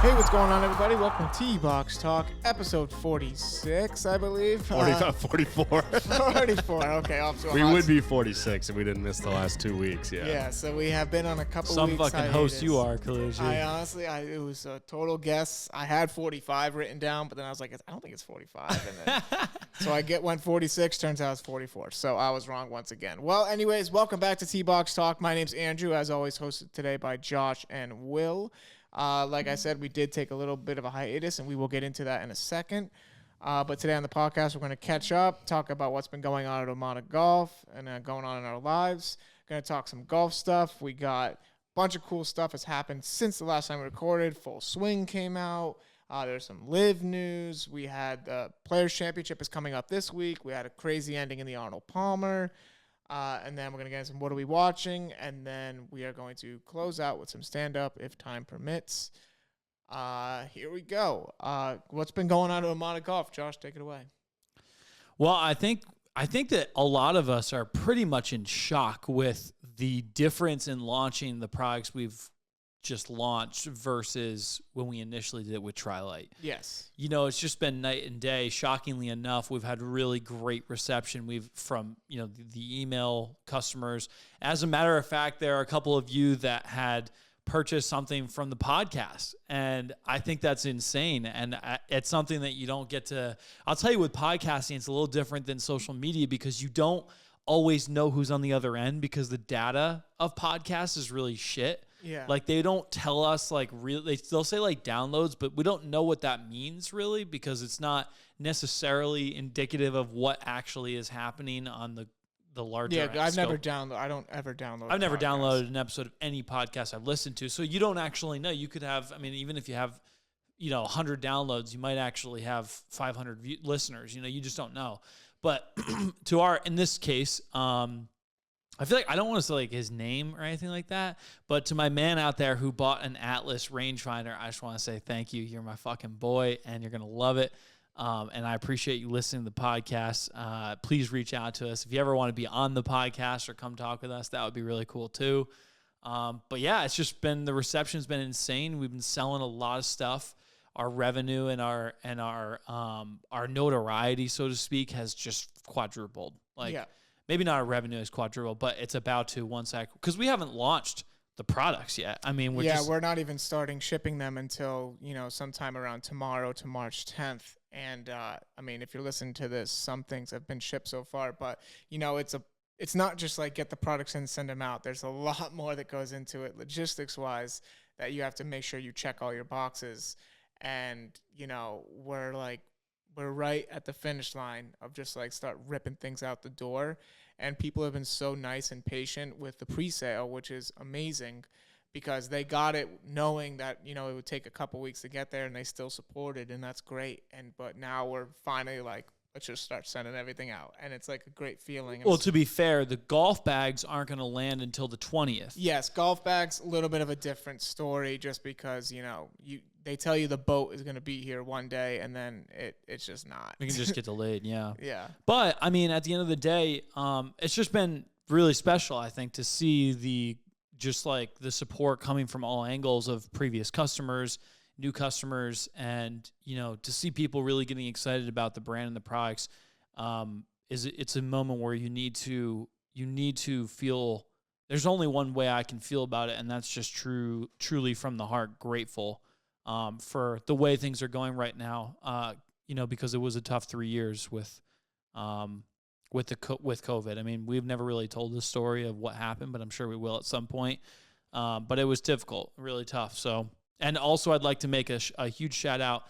Hey, what's going on, everybody? Welcome to T-Box Talk, episode 46, I believe. 44. 44, okay. Off to a We hot would be 46 if we didn't miss the last 2 weeks, yeah. Yeah, so we have been on a couple Some weeks fucking hiatus. host you are, Kalushi. I honestly, it was a total guess. I had 45 written down, but then I was like, I don't think it's 45. And then, so went 46, turns out it's 44. So I was wrong once again. Well, anyways, welcome back to T-Box Talk. My name's Andrew, as always, hosted today by Josh and Will. Like I said, we did take a little bit of a hiatus, and we will get into that in a second. But today on the podcast, we're going to catch up, talk about what's been going on at OMADA Golf and going on in our lives. Going to talk some golf stuff. We got a bunch of cool stuff has happened since the last time we recorded. Full Swing came out. There's some live news. We had the Players' Championship is coming up this week. We had a crazy ending in the Arnold Palmer. And then we're going to get into some what are we watching, and then we are going to close out with some stand-up if time permits. Here we go. What's been going on at OMADA Golf? Josh, take it away. Well, I think that a lot of us are pretty much in shock with the difference in launching the products we've just launched versus when we initially did it with Tri-Light. Yes. You know, it's just been night and day. Shockingly enough, we've had really great reception. From the email customers. As a matter of fact, there are a couple of you that had purchased something from the podcast, and I think that's insane. And it's something that you don't get to. I'll tell you, with podcasting, it's a little different than social media because you don't always know who's on the other end because the data of podcasts is really shit. Yeah. Like, they don't tell us, like, they'll say, like, downloads, but we don't know what that means, really, because it's not necessarily indicative of what actually is happening on the larger Yeah, scope. I don't ever download I've never podcasts. downloaded an episode of any podcast I've listened to, so you don't actually know. You could have, even if you have, 100 downloads, you might actually have 500 listeners. You just don't know. But in this case, I feel like I don't want to say like his name or anything like that, but to my man out there who bought an Atlas rangefinder, I just want to say thank you. You're my fucking boy, and you're going to love it. And I appreciate you listening to the podcast. Please reach out to us. If you ever want to be on the podcast or come talk with us, that would be really cool too. But yeah, it's just been, the reception's been insane. We've been selling a lot of stuff. Our revenue and our notoriety, so to speak, has just quadrupled. Maybe not our revenue is quadrupled, but it's about to because we haven't launched the products yet. We're not even starting shipping them until, sometime around tomorrow to March 10th. And, if you're listening to this, some things have been shipped so far, but, it's not just like get the products in and send them out. There's a lot more that goes into it logistics-wise that you have to make sure you check all your boxes. And, we're right at the finish line of just like start ripping things out the door. And people have been so nice and patient with the pre-sale, which is amazing because they got it knowing that, it would take a couple weeks to get there, and they still supported, and that's great. But now we're finally like, let's just start sending everything out. And it's like a great feeling. Well, to be fair, the golf bags aren't going to land until the 20th. Yes, golf bags, a little bit of a different story just because, they tell you the boat is going to be here one day, and then it's just not. We can just get delayed, yeah. Yeah. But, at the end of the day, it's just been really special, I think, to see the support coming from all angles of previous customers, new customers, and, to see people really getting excited about the brand and the products. It's a moment where you need to feel, there's only one way I can feel about it, and that's just truly from the heart grateful for the way things are going right now, because it was a tough 3 years with COVID. We've never really told the story of what happened, but I'm sure we will at some point. But it was difficult, really tough. So, and also I'd like to make a huge shout out.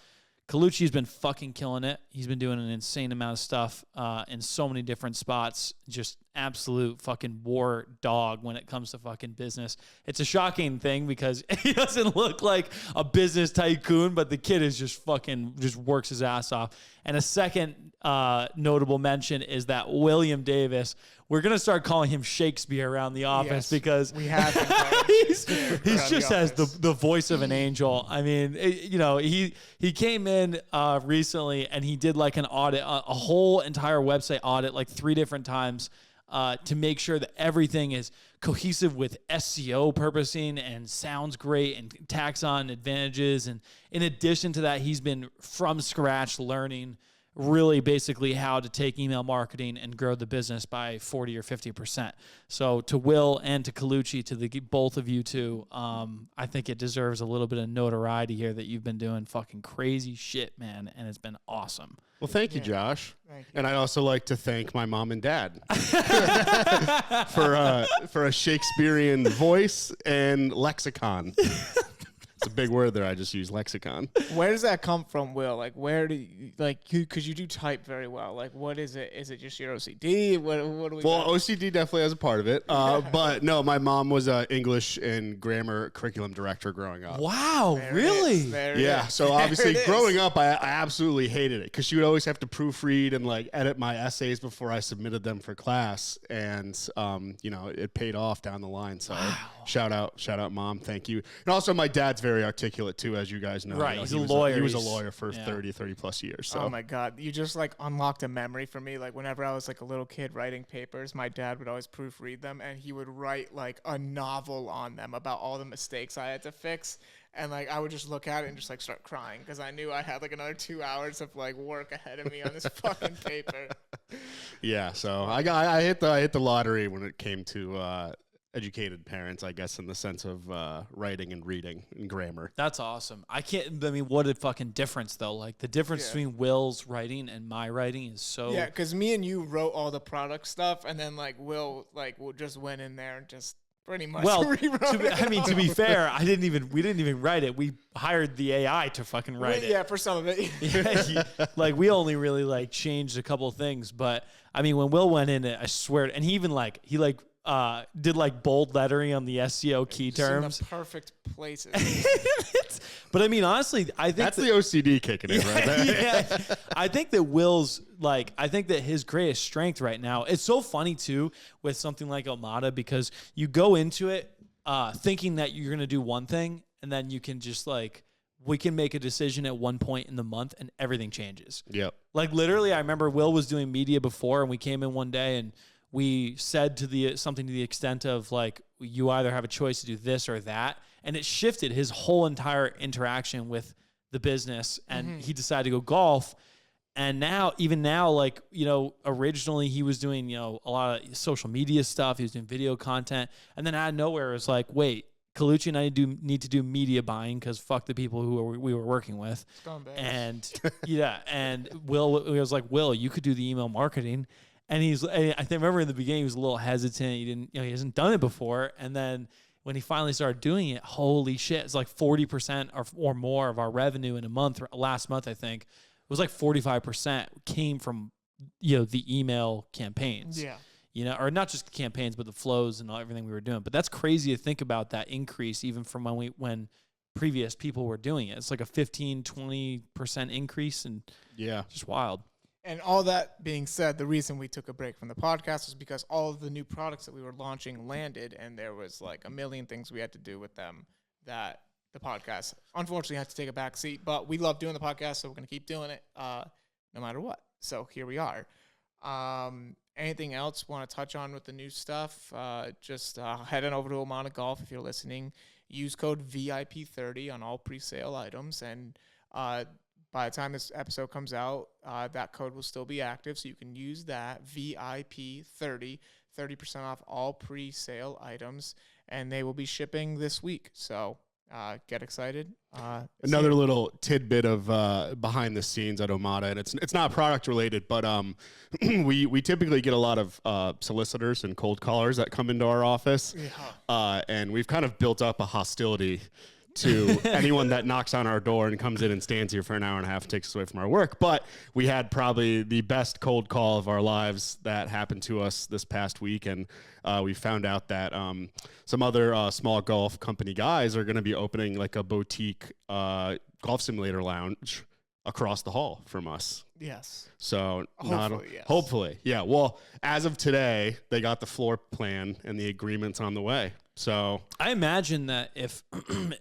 Colucci's been fucking killing it. He's been doing an insane amount of stuff in so many different spots. Just absolute fucking war dog when it comes to fucking business. It's a shocking thing because he doesn't look like a business tycoon, but the kid is just works his ass off. And a second notable mention is that William Davis. We're going to start calling him Shakespeare around the office because we have he's just has the voice of an angel. He came in recently and he did like an audit, a whole entire website audit, like 3 different times to make sure that everything is cohesive with SEO purposing and sounds great and tacks on advantages. And in addition to that, he's been from scratch learning really basically how to take email marketing and grow the business by 40 or 50%. So to Will and to Colucci, to the both of you two, I think it deserves a little bit of notoriety here that you've been doing fucking crazy shit, man, and it's been awesome. Well, thank you, Josh. Thank you. And I'd also like to thank my mom and dad for a Shakespearean voice and lexicon. It's a big word there. I just use lexicon. Where does that come from, Will? Like, where do you, like, because you do type very well. Like, what is it? Is it just your OCD? What do we Well, got? OCD definitely has a part of it. But no, my mom was an English and grammar curriculum director growing up. Wow, There it really? is. There it Yeah, is. so There obviously it is. growing up, I absolutely hated it because she would always have to proofread and like edit my essays before I submitted them for class, and it paid off down the line. So shout out, mom, thank you. And also, my dad's very articulate too, as you guys know. Right, You know, he's he a was lawyer. He was a He's- lawyer for yeah. 30 plus years. So Oh my God. You just like unlocked a memory for me. Like whenever I was like a little kid writing papers, my dad would always proofread them and he would write like a novel on them about all the mistakes I had to fix. And like I would just look at it and just like start crying because I knew I had like another 2 hours of like work ahead of me on this fucking paper. yeah, so I hit the lottery when it came to educated parents, I guess, in the sense of writing and reading and grammar. That's awesome. I mean, what a fucking difference, though. Like, the difference between Will's writing and my writing is so... Yeah, because me and you wrote all the product stuff and then like Will just went in there and just pretty much rewrote it. to be fair, we didn't even write it. We hired the AI to fucking write it. Yeah, for some of it. Like, we only really like changed a couple of things, but I mean, when Will went in it, I swear, and he even like did like bold lettering on the SEO key Just in terms. the perfect places. But I mean, honestly, I think That's the OCD kicking in right there. yeah, I think that I think that his greatest strength right now, it's so funny too with something like OMADA because you go into it thinking that you're going to do one thing and then you can just like, we can make a decision at one point in the month and everything changes. Yep. Like literally, I remember Will was doing media before and we came in one day and we said something to the extent of like, you either have a choice to do this or that. And it shifted his whole entire interaction with the business. And he decided to go golf. And even now, like, originally he was doing, a lot of social media stuff. He was doing video content. And then out of nowhere, it was like, wait, Colucci and I need to do media buying because fuck the people who we were working with. Scumbags. And and Will was like, Will, you could do the email marketing. And I remember in the beginning he was a little hesitant. He hasn't done it before. And then when he finally started doing it, holy shit, it's like 40% or more of our revenue in a month. Last month, I think it was like 45% came from the email campaigns. Yeah. Or not just campaigns, but the flows and everything we were doing. But that's crazy to think about that increase, even from when previous people were doing it. It's like a 15-20% increase, and just wild. And all that being said, the reason we took a break from the podcast was because all of the new products that we were launching landed, and there was like a million things we had to do with them that the podcast unfortunately had to take a back seat. But we love doing the podcast, so we're going to keep doing it no matter what. So here we are. Anything else want to touch on with the new stuff? Just head on over to OMADA Golf if you're listening. Use code VIP30 on all pre-sale items, and by the time this episode comes out, that code will still be active, so you can use that, VIP30, 30% off all pre-sale items, and they will be shipping this week. So get excited. Another little tidbit of behind the scenes at OMADA, and it's not product related, but we typically get a lot of solicitors and cold callers that come into our office, and we've kind of built up a hostility to anyone that knocks on our door and comes in and stands here for an hour and a half and takes us away from our work. But we had probably the best cold call of our lives that happened to us this past week. And we found out that some other small golf company guys are going to be opening like a boutique golf simulator lounge across the hall from us. Yes. So Hopefully, hopefully. Yeah. Well, as of today, they got the floor plan and the agreements on the way. So I imagine that if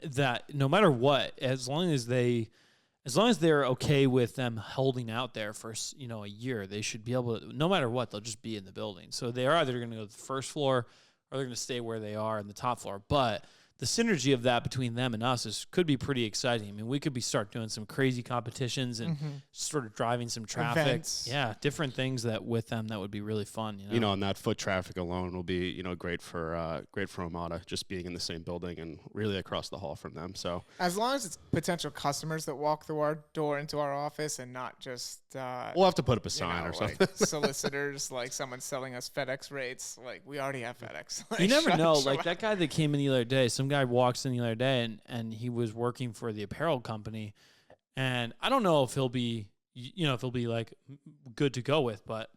that no matter what, as long as they're okay with them holding out there for a year, they should be able to. No matter what, they'll just be in the building. So they are either going to go to the first floor or they're going to stay where they are in the top floor. But the synergy of that between them and us could be pretty exciting. I mean, we could start doing some crazy competitions and sort of driving some traffic. Events. Yeah, different things that with them that would be really fun. And that foot traffic alone will be, great for OMADA, just being in the same building and really across the hall from them. So as long as it's potential customers that walk through our door into our office and not just we'll have to put up a sign or something. Like solicitors, like someone selling us FedEx rates. Like we already have FedEx. Like, you never know. Like that guy that came in the other day, some guy walks in the other day and he was working for the apparel company, and I don't know if he'll be like good to go with, but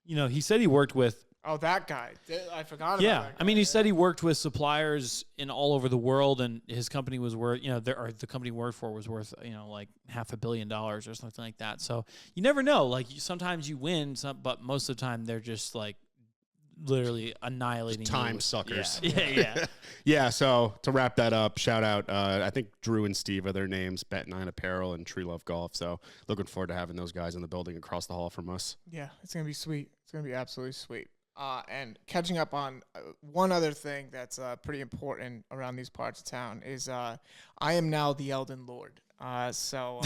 he said he worked with. Oh, that guy! I forgot about yeah, that guy. I mean, he said he worked with suppliers in all over the world, and his company was worth, the company he worked for was worth, like $500 million or something like that. So you never know. Like sometimes you win, but most of the time they're just like literally annihilating time you. suckers. Yeah. Yeah. So to wrap that up, shout out. I think Drew and Steve are their names. Bet9 Apparel and Tree Love Golf. So looking forward to having those guys in the building across the hall from us. Yeah, it's gonna be sweet. It's gonna be absolutely sweet. And catching up on one other thing that's pretty important around these parts of town is I am now the Elden Lord. So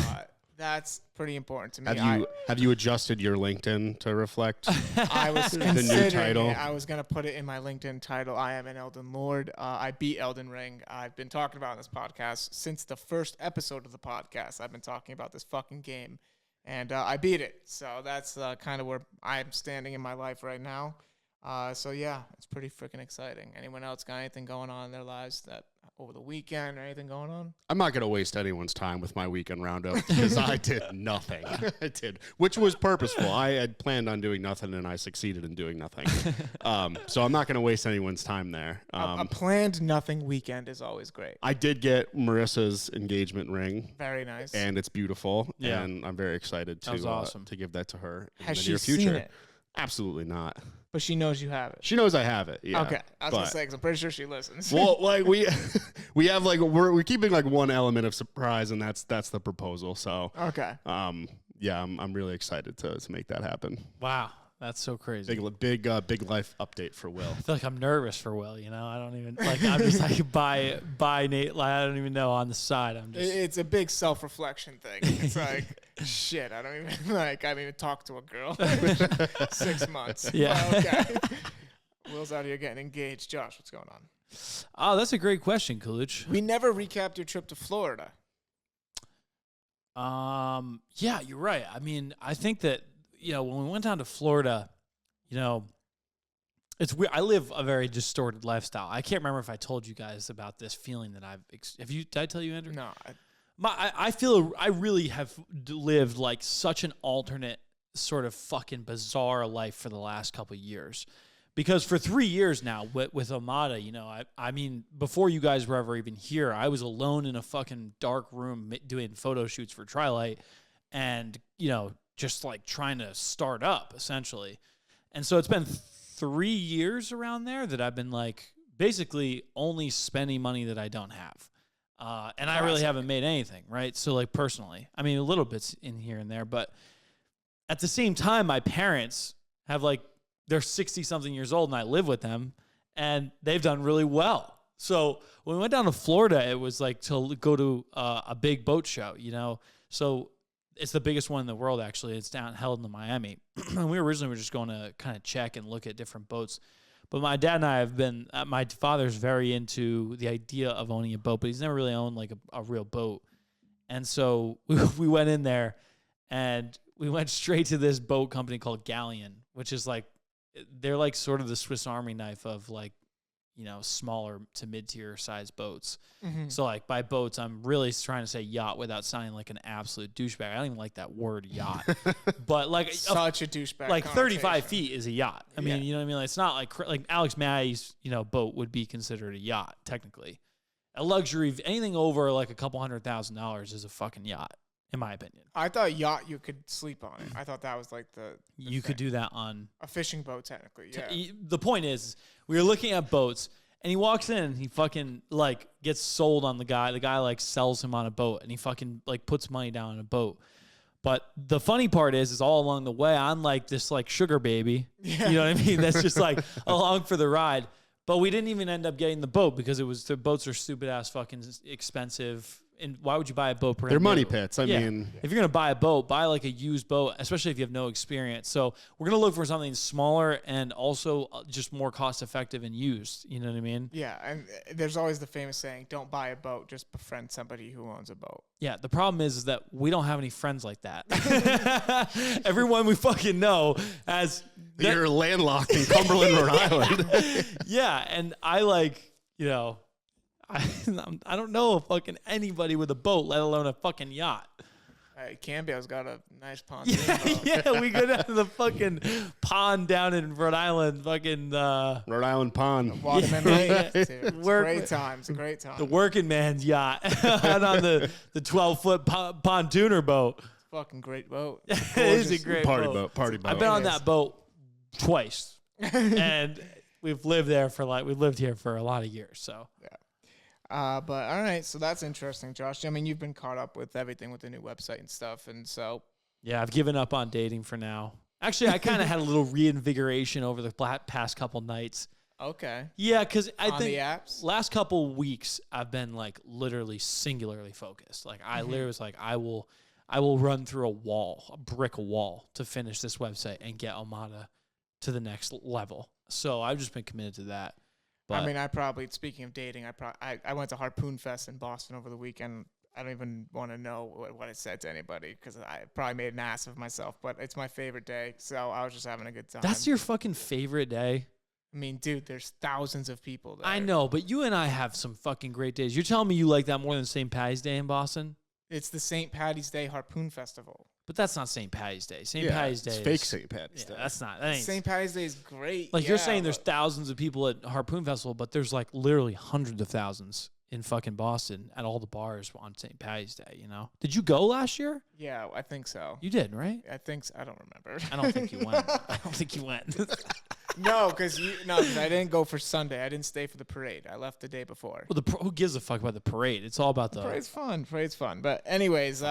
that's pretty important to me. Have you adjusted your LinkedIn to reflect I was the new title? I was going to put it in my LinkedIn title. I am an Elden Lord. I beat Elden Ring. I've been talking about it on this podcast since the first episode of the podcast. I've been talking about this fucking game, and I beat it. So that's kind of where I'm standing in my life right now. So yeah, it's pretty freaking exciting. Anyone else got anything going on in their lives that over the weekend or anything going on? I'm not going to waste anyone's time with my weekend roundup because I did nothing. Which was purposeful. I had planned on doing nothing and I succeeded in doing nothing. So I'm not going to waste anyone's time there. A planned nothing weekend is always great. I did get Marissa's engagement ring. Very nice. And it's beautiful. Yeah. And I'm very excited to give that to her in the near future. Seen it? Absolutely not. But she knows you have it. She knows I have it. Yeah. Okay. I was gonna say, because I'm pretty sure she listens. Well, like we have like we're keeping like one element of surprise, and that's the proposal. So okay. Yeah, I'm really excited to make that happen. Wow. That's so crazy. Big life update for Will. I feel like I'm nervous for Will. I don't even like. I'm just like by Nate. Like I don't even know on the side. I'm just. It's a big self-reflection thing. It's like shit. I haven't even talked to a girl. 6 months. Yeah. Okay. Will's out here getting engaged. Josh, what's going on? Oh, that's a great question, Kaluch. We never recapped your trip to Florida. Yeah, you're right. I mean, I think that. When we went down to Florida, it's weird. I live a very distorted lifestyle. I can't remember if I told you guys about this feeling that did I tell you, Andrew? No. I feel I really have lived like such an alternate sort of fucking bizarre life for the last couple of years. Because for 3 years now with OMADA, I mean, before you guys were ever even here, I was alone in a fucking dark room doing photo shoots for Trilight and, just like trying to start up essentially. And so it's been 3 years around there that I've been like basically only spending money that I don't have. And I really haven't made anything, right? So like personally, I mean, a little bits in here and there, but at the same time, my parents have like, they're 60 something years old and I live with them and they've done really well. So when we went down to Florida, it was like to go to a big boat show, so it's the biggest one in the world, actually. It's held in Miami. And we originally were just going to kind of check and look at different boats. But my dad and I have been, my father's very into the idea of owning a boat, but he's never really owned like a real boat. And so we went in there and we went straight to this boat company called Galleon, which is like, they're like sort of the Swiss Army knife of like, smaller to mid-tier size boats. Mm-hmm. So like by boats, I'm really trying to say yacht without sounding like an absolute douchebag. I don't even like that word yacht, but like such a douchebag. Like 35 feet is a yacht. I mean, you know what I mean? Like, it's not like Alex Maddie's, boat would be considered a yacht technically. A luxury, anything over like a couple $100,000 is a fucking yacht, in my opinion. I thought yacht you could sleep on it. I thought that was like the you could do that on a fishing boat technically. Yeah. The point is, we were looking at boats, and he walks in, and he fucking like gets sold on the guy. The guy like sells him on a boat, and he fucking like puts money down on a boat. But the funny part is all along the way, I'm like this like sugar baby. Yeah. You know what I mean? That's just like along for the ride. But we didn't even end up getting the boat because the boats are stupid ass fucking expensive. And why would you buy a boat? They're money pits. I mean, if you're gonna buy a boat, buy like a used boat, especially if you have no experience. So we're gonna look for something smaller and also just more cost effective and used. You know what I mean? Yeah, and there's always the famous saying, "Don't buy a boat, just befriend somebody who owns a boat." Yeah. The problem is that we don't have any friends like that. Everyone we fucking know has. You're landlocked in Cumberland, Rhode Island. Yeah, and I I don't know fucking anybody with a boat, let alone a fucking yacht. Cambio's got a nice pond. Yeah, we go down to the fucking pond down in Rhode Island, fucking Rhode Island Pond. Waterman Lake. It's great times, great time. The working man's yacht out on the 12-foot pontooner boat. Fucking great boat. It is a great Party boat. I've been on that boat twice, and we've lived here for a lot of years. So yeah. But all right, so that's interesting, Josh. I mean, you've been caught up with everything with the new website and stuff, and so yeah, I've given up on dating for now. Actually, I kind of had a little reinvigoration over the past couple nights. Okay. Yeah, because I on think the apps? Last couple weeks I've been like literally singularly focused. Like I literally was like, I will run through a brick wall to finish this website and get OMADA to the next level. So I've just been committed to that. But I mean, speaking of dating, I went to Harpoon Fest in Boston over the weekend. I don't even want to know what it said to anybody because I probably made an ass of myself, but it's my favorite day. So I was just having a good time. That's your fucking favorite day? I mean, dude, there's thousands of people there. I know, but you and I have some fucking great days. You're telling me you like that more than St. Patty's Day in Boston? It's the St. Patty's Day Harpoon Festival. But that's not St. Patty's Day. Patty's Day is fake St. Patty's Day. That's not. That ain't St. Patty's Day is great. Like you're saying there's thousands of people at Harpoon Festival, but there's like literally hundreds of thousands in fucking Boston at all the bars on St. Patty's Day, you know? Did you go last year? Yeah, I think so. You did, right? I think so. I don't remember. I don't think you went. I don't think you went. No, because I didn't go for Sunday. I didn't stay for the parade. I left the day before. Well, who gives a fuck about the parade? It's all about the parade's fun. Parade's fun. But anyways,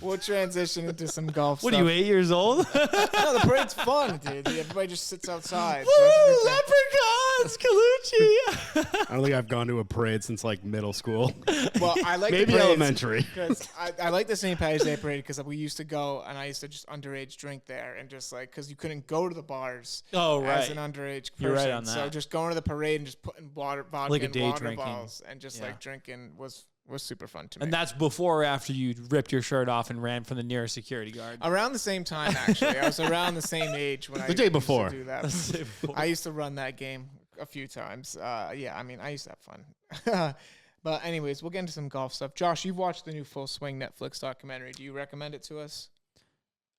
we'll transition into some golf What stuff. are you, 8 years old? No, the parade's fun, dude. Everybody just sits outside. Woo! Leprechauns! Colucci! I don't think I've gone to a parade since like middle school. Well, I like maybe the elementary. Because I like the St. Patty's Day parade because we used to go and I used to just underage drink there and just like because you couldn't go to the bars. Oh, right. As an underage person. You're right on that. So just going to the parade and just putting vodka like a in day water drinking. bottles and just like drinking was super fun to me. And that's before or after you ripped your shirt off and ran from the nearest security guard. Around the same time, actually. I was around the same age when I day before. used to do that. I used to run that game a few times. Yeah, I mean, I used to have fun. But anyways, we'll get into some golf stuff. Josh, you've watched the new Full Swing Netflix documentary. Do you recommend it to us?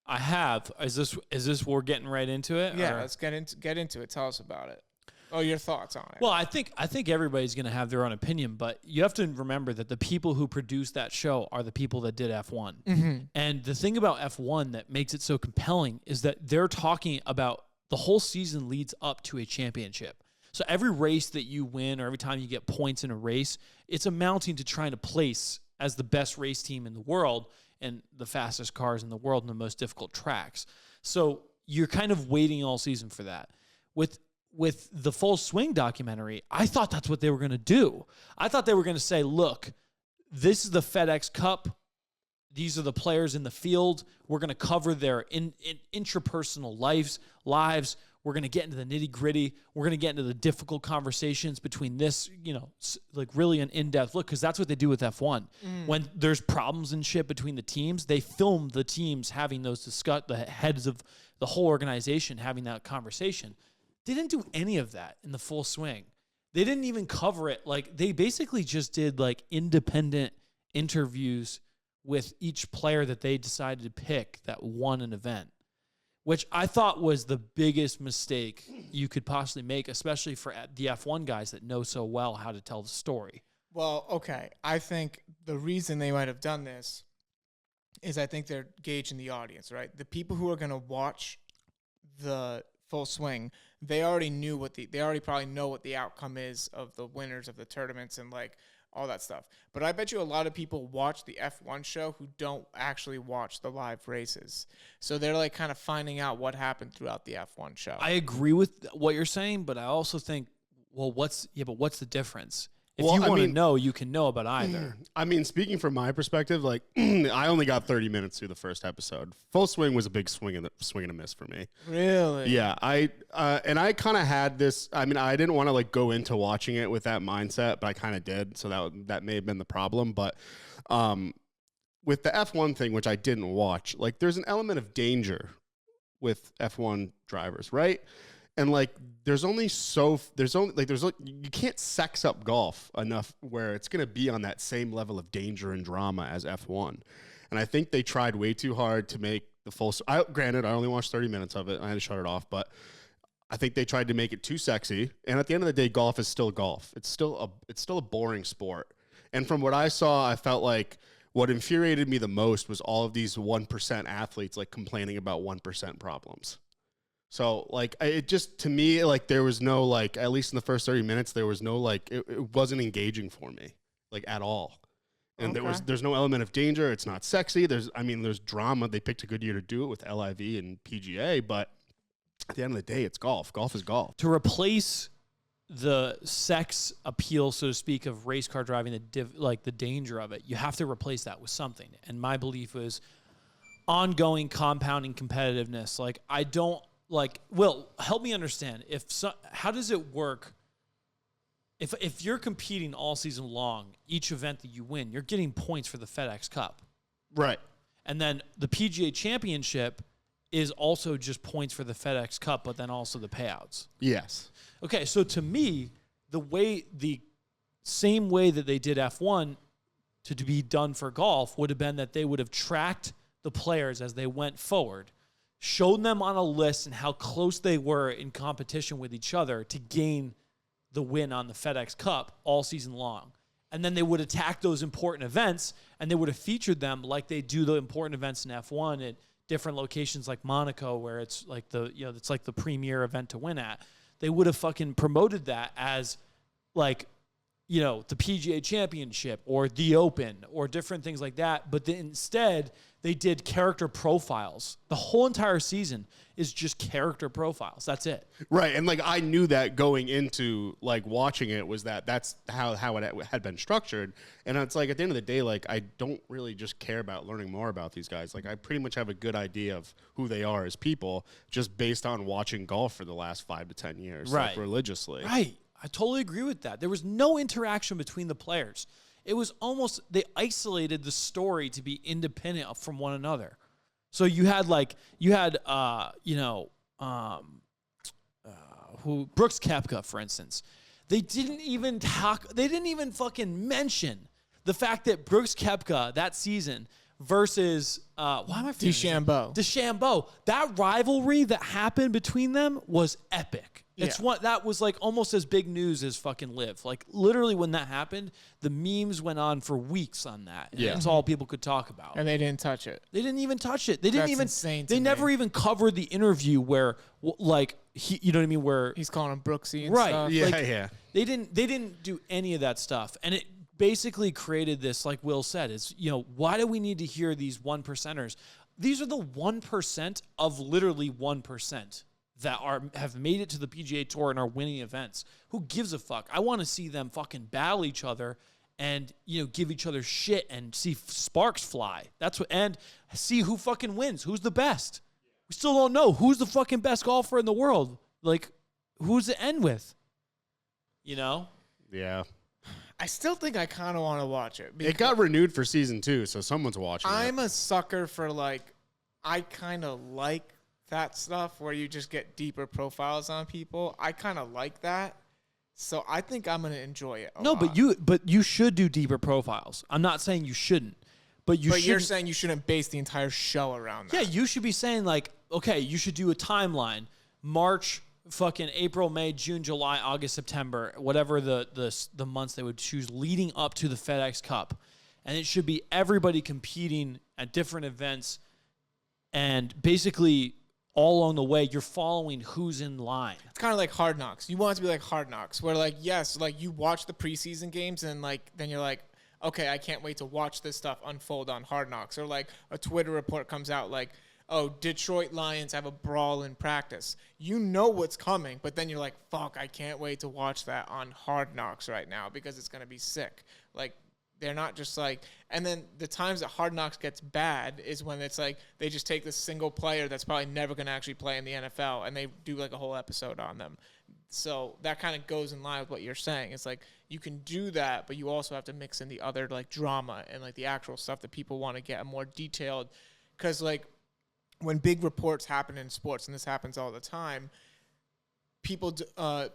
I have. Is this we're getting right into it? Yeah, or? let's get into it. Tell us about it. Oh, your thoughts on it. Well, I think everybody's going to have their own opinion, but you have to remember that the people who produced that show are the people that did F1. Mm-hmm. And the thing about F1 that makes it so compelling is that they're talking about the whole season leads up to a championship. So every race that you win or every time you get points in a race, it's amounting to trying to place as the best race team in the world and the fastest cars in the world and the most difficult tracks. So you're kind of waiting all season for that. With the Full Swing documentary, I thought that's what they were going to do. I thought they were going to say, look, this is the FedEx Cup. These are the players in the field. We're going to cover their intrapersonal lives. We're going to get into the nitty gritty. We're going to get into the difficult conversations between this, like really an in-depth look, because that's what they do with F1. When there's problems and shit between the teams, they film the teams having those the heads of the whole organization having that conversation. They didn't do any of that in the Full Swing. They didn't even cover it. Like they basically just did like independent interviews with each player that they decided to pick that won an event, which I thought was the biggest mistake you could possibly make, especially for the F1 guys that know so well how to tell the story. Well, okay. I think the reason they might have done this is I think they're gauging the audience, right? The people who are going to watch the Full Swing, they already probably know what the outcome is of the winners of the tournaments and like all that stuff. But I bet you a lot of people watch the F1 show who don't actually watch the live races. So they're like kind of finding out what happened throughout the F1 show. I agree with what you're saying, but I also think well, what's the difference? If you want to know, you can know about either. I mean, speaking from my perspective, like I only got 30 minutes through the first episode. Full Swing was a big swing and a miss for me. Really? Yeah, I kind of had this. I mean, I didn't want to like go into watching it with that mindset, but I kind of did. So that may have been the problem. But with the F1 thing, which I didn't watch, like there's an element of danger with F1 drivers, right? And like, you can't sex up golf enough where it's going to be on that same level of danger and drama as F1. And I think they tried way too hard to make the full. Granted, I only watched 30 minutes of it. I had to shut it off, but I think they tried to make it too sexy. And at the end of the day, golf is still golf. It's still a boring sport. And from what I saw, I felt like what infuriated me the most was all of these 1% athletes like complaining about 1% problems. So, like, it just, to me, like, there was no, like, at least in the first 30 minutes, there was no, like, it wasn't engaging for me, like, at all. And there's no element of danger. It's not sexy. There's drama. They picked a good year to do it with LIV and PGA, but at the end of the day, it's golf. Golf is golf. To replace the sex appeal, so to speak, of race car driving, the danger of it, you have to replace that with something. And my belief is ongoing compounding competitiveness. Like, I don't, like, Will, help me understand. How does it work? If you're competing all season long, each event that you win, you're getting points for the FedEx Cup. Right. And then the PGA Championship is also just points for the FedEx Cup, but then also the payouts. Yes. Okay, so to me, the same way that they did F1 to be done for golf would have been that they would have tracked the players as they went forward, showed them on a list and how close they were in competition with each other to gain the win on the FedEx Cup all season long. And then they would attack those important events, and they would have featured them like they do the important events in F1 at different locations like Monaco, where it's like it's like the premier event to win at. They would have fucking promoted that as like, the PGA Championship or the Open or different things like that. But instead, they did character profiles. The whole entire season is just character profiles. That's it. Right. And like, I knew that going into like watching it was that's how it had been structured. And it's like, at the end of the day, like, I don't really just care about learning more about these guys. Like, I pretty much have a good idea of who they are as people just based on watching golf for the last 5 to 10 years, right, like, religiously. Right. I totally agree with that. There was no interaction between the players. It was almost, they isolated the story to be independent from one another. So you had Brooks Koepka, for instance. They didn't even fucking mention the fact that Brooks Koepka that season versus DeChambeau. That rivalry that happened between them was epic. It's one that was like almost as big news as fucking Live. Like, literally, when that happened, the memes went on for weeks on that. And that's all people could talk about. And they didn't touch it. They didn't even touch it. They didn't even. Insane they never even covered the interview where, like, you know what I mean, where he's calling him Brooksy and right. stuff. Yeah, like, yeah. They didn't do any of that stuff, and it basically created this, like Will said, is, why do we need to hear these 1%ers? These are the 1% of literally 1%. That have made it to the PGA Tour and are winning events. Who gives a fuck? I want to see them fucking battle each other and, give each other shit and see sparks fly. And see who fucking wins. Who's the best? We still don't know who's the fucking best golfer in the world. Like, who's it end with? Yeah. I still think I kind of want to watch it. It got renewed for season 2, so someone's watching I'm a sucker for, like, I kind of like that stuff where you just get deeper profiles on people. I kind of like that. So I think I'm going to enjoy it a lot. But you should do deeper profiles. I'm not saying you shouldn't. But you're saying you shouldn't base the entire show around that. Yeah, you should be saying, like, okay, you should do a timeline. March, fucking April, May, June, July, August, September, whatever the months they would choose leading up to the FedEx Cup. And it should be everybody competing at different events. And basically, all along the way, you're following who's in line. It's kind of like Hard Knocks. You want it to be like Hard Knocks, where, like, yes, like, you watch the preseason games and, like, then you're like, okay, I can't wait to watch this stuff unfold on Hard Knocks. Or, like, a Twitter report comes out like, oh, Detroit Lions have a brawl in practice. You know what's coming, but then you're like, fuck, I can't wait to watch that on Hard Knocks right now because it's going to be sick. Like, they're not just like, and then the times that Hard Knocks gets bad is when it's like they just take this single player that's probably never going to actually play in the NFL and they do like a whole episode on them. So that kind of goes in line with what you're saying. It's like you can do that, but you also have to mix in the other like drama and like the actual stuff that people want to get more detailed. Because like when big reports happen in sports, and this happens all the time, people,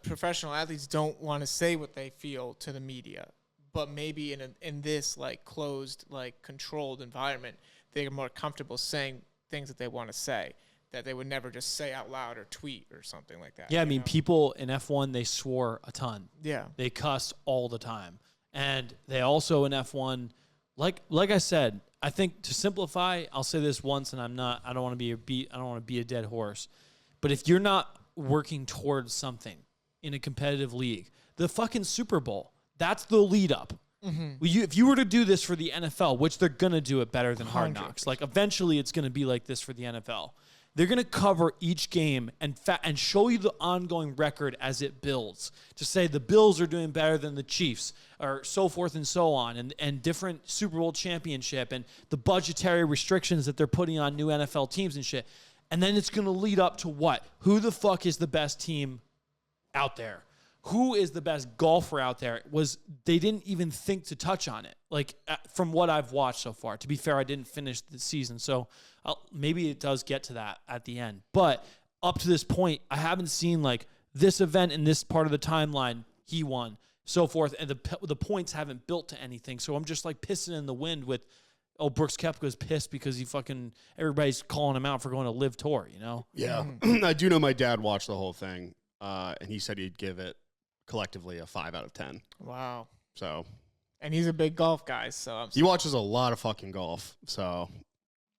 professional athletes don't want to say what they feel to the media. But maybe in this like closed, like controlled environment, they're more comfortable saying things that they want to say that they would never just say out loud or tweet or something like that. Yeah, I mean, people in F1, they swore a ton. Yeah. They cuss all the time. And they also in F1, like I said, I think to simplify, I'll say this once, and I don't want to be a dead horse. But if you're not working towards something in a competitive league, the fucking Super Bowl, that's the lead up. Mm-hmm. If you were to do this for the NFL, which they're going to do it better than Hard Knocks, like eventually it's going to be like this for the NFL. They're going to cover each game and show you the ongoing record as it builds. To say the Bills are doing better than the Chiefs, or so forth and so on, and different Super Bowl championship, and the budgetary restrictions that they're putting on new NFL teams and shit. And then it's going to lead up to what? Who the fuck is the best team out there? Who is the best golfer out there? They didn't even think to touch on it. Like from what I've watched so far. To be fair, I didn't finish the season, so maybe it does get to that at the end. But up to this point, I haven't seen like this event in this part of the timeline. He won, so forth, and the points haven't built to anything. So I'm just like pissing in the wind with, oh, Brooks Koepka's pissed because everybody's calling him out for going to Live Tour. You know? Yeah, I do know my dad watched the whole thing, and he said he'd give it collectively a 5 out of 10. Wow. So, and he's a big golf guy, so he watches a lot of fucking golf. So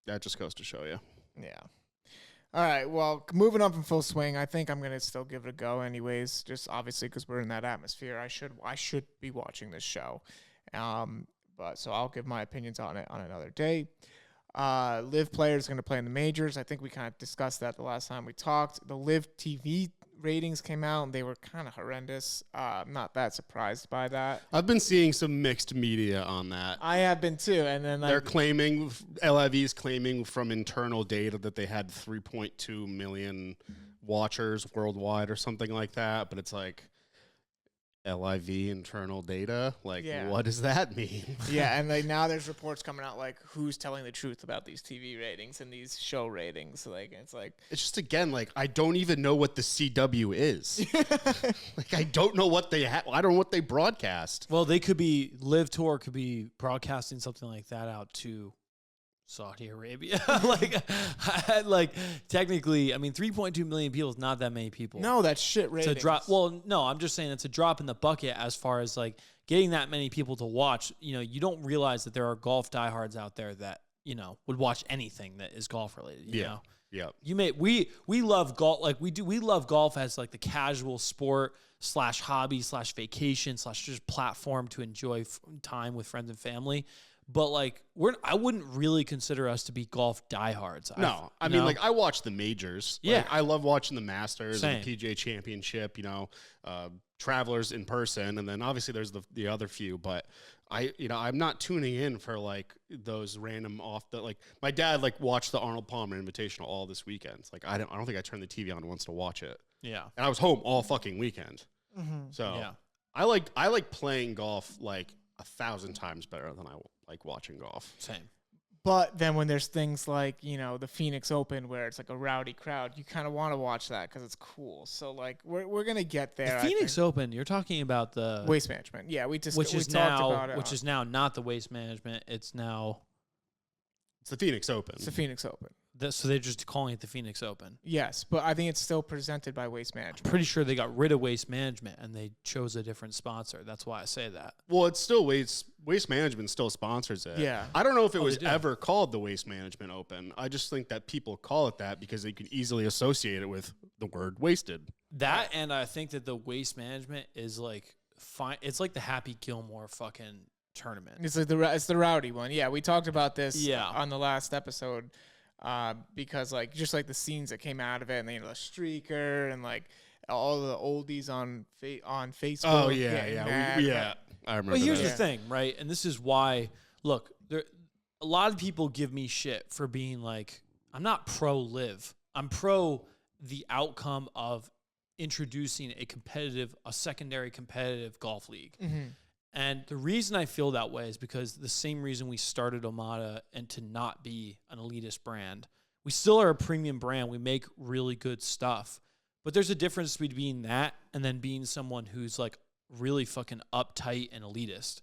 that just goes to show you. Yeah. All right. Well, moving on from Full Swing, I think I'm gonna still give it a go, anyways. Just obviously because we're in that atmosphere. I should be watching this show, but so I'll give my opinions on it on another day. Live players going to play in the majors. I think we kind of discussed that the last time we talked. The Live TV ratings came out, and they were kind of horrendous. I'm not that surprised by that. I've been seeing some mixed media on that. I have been too, and then they're claiming, LIV's claiming from internal data that they had 3.2 million watchers worldwide or something like that, but it's like, LIV internal data, like what does that mean? Yeah, and like now there's reports coming out like who's telling the truth about these TV ratings and these show ratings. Like it's just again like I don't even know what the CW is. Like I don't know what they I don't know what they broadcast. Well, they could be Live Tour could be broadcasting something like that out to Saudi Arabia. like technically, I mean, 3.2 million people is not that many people. No, that's shit ratings. It's a drop. Well, no, I'm just saying it's a drop in the bucket as far as like getting that many people to watch. You know, you don't realize that there are golf diehards out there that, you know, would watch anything that is golf related. You know? Yeah. We love golf. Like we love golf as like the casual sport / hobby / vacation / just platform to enjoy time with friends and family. But like I wouldn't really consider us to be golf diehards. No, I mean like I watch the majors. Yeah, like, I love watching the Masters Same. and the PGA Championship. You know, Travelers in person, and then obviously there's the other few. But I'm not tuning in for like those random like my dad like watched the Arnold Palmer Invitational all this weekend. It's like I don't think I turned the TV on once to watch it. Yeah, and I was home all fucking weekend. Mm-hmm. So yeah. I like playing golf like 1,000 times better than I like watching golf. Same. But then when there's things like, you know, the Phoenix Open where it's like a rowdy crowd, you kind of want to watch that because it's cool. So like we're going to get there. The Phoenix Open, you're talking about the Waste Management. Yeah, we talked about it. Which is now not the Waste Management. It's the Phoenix Open. It's the Phoenix Open. So they're just calling it the Phoenix Open. Yes, but I think it's still presented by Waste Management. I'm pretty sure they got rid of Waste Management and they chose a different sponsor. That's why I say that. Well, it's still Waste Management still sponsors it. Yeah. I don't know if it was ever called the Waste Management Open. I just think that people call it that because they can easily associate it with the word wasted. That, and I think that the Waste Management is like fine. It's like the Happy Gilmore fucking tournament. It's like it's the rowdy one. Yeah, we talked about this on the last episode. because like just like the scenes that came out of it, and the streaker and like all the oldies on Facebook. Oh yeah. I remember. But here's that. the thing, right? And this is why. Look, a lot of people give me shit for being like, I'm not pro live. I'm pro the outcome of introducing a secondary competitive golf league. Mm-hmm. And the reason I feel that way is because the same reason we started OMADA and to not be an elitist brand. We still are a premium brand. We make really good stuff. But there's a difference between that and then being someone who's like really fucking uptight and elitist.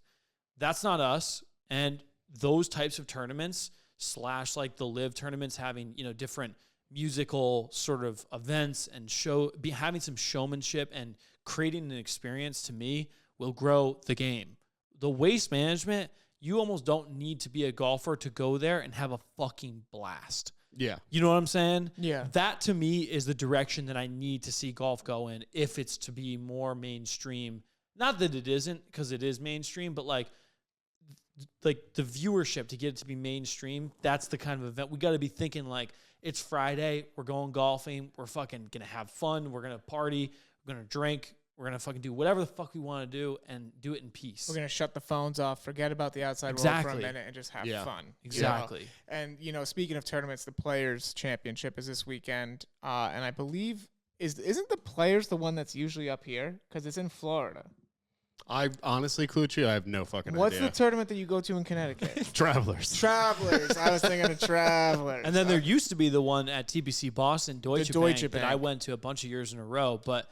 That's not us. And those types of tournaments / like the live tournaments having, different musical sort of events and having some showmanship and creating an experience, to me, will grow the game. The waste management, you almost don't need to be a golfer to go there and have a fucking blast. Yeah. You know what I'm saying? Yeah. That to me is the direction that I need to see golf go in if it's to be more mainstream. Not that it isn't, because it is mainstream, but like the viewership to get it to be mainstream, that's the kind of event. We got to be thinking like, it's Friday, we're going golfing, we're fucking going to have fun, we're going to party, we're going to drink, we're going to fucking do whatever the fuck we want to do and do it in peace. We're going to shut the phones off, forget about the outside world for a minute, and just have fun. Exactly. And, speaking of tournaments, the Players Championship is this weekend. And I believe, isn't the Players the one that's usually up here? Because it's in Florida. I honestly, Clucci, I have no fucking What's idea. the tournament that you go to in Connecticut? Travelers. Travelers. I was thinking of Travelers. And then there used to be the one at TPC Boston, Deutsche Deutsche Bank, that I Bank. went to a bunch of years in a row, but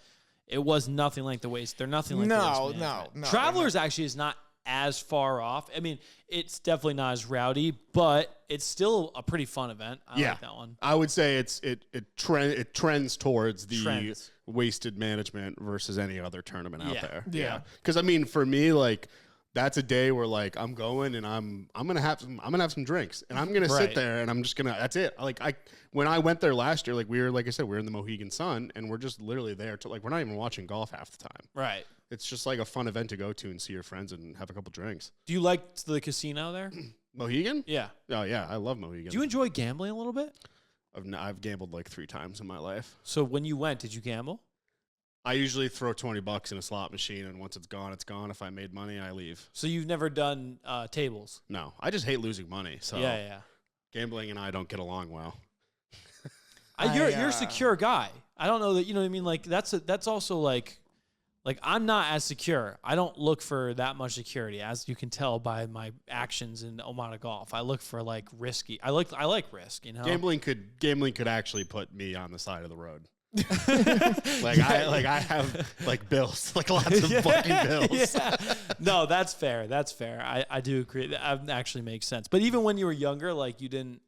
it was nothing like the waste. They're nothing like the waste management. No. Travelers actually is not as far off. I mean, it's definitely not as rowdy, but it's still a pretty fun event. I like that one. I would say it trends towards the Trends. wasted management versus any other tournament out there. Yeah. Because I mean, for me, like that's a day where like I'm going and I'm gonna have some drinks and I'm gonna sit there and I'm just gonna, that's it. Like when I went there last year, like like I said, we were in the Mohegan Sun and we're just literally there to, like, we're not even watching golf half the time. Right. It's just like a fun event to go to and see your friends and have a couple drinks. Do you like the casino there? Mohegan? Yeah. Oh yeah, I love Mohegan. Do you enjoy gambling a little bit? I've gambled like 3 times in my life. So when you went, did you gamble? I usually throw $20 in a slot machine, and once it's gone, it's gone. If I made money, I leave. So you've never done tables? No, I just hate losing money. So Yeah. gambling and I don't get along well. You're a secure guy. I don't know that, you know what I mean? Like that's also like I'm not as secure. I don't look for that much security, as you can tell by my actions in OMADA Golf. I look for like risky. I like risk, you know. Gambling could actually put me on the side of the road. I have like bills, like lots of fucking bills. Yeah. No, that's fair. That's fair. I do agree. That actually makes sense. But even when you were younger, like you didn't.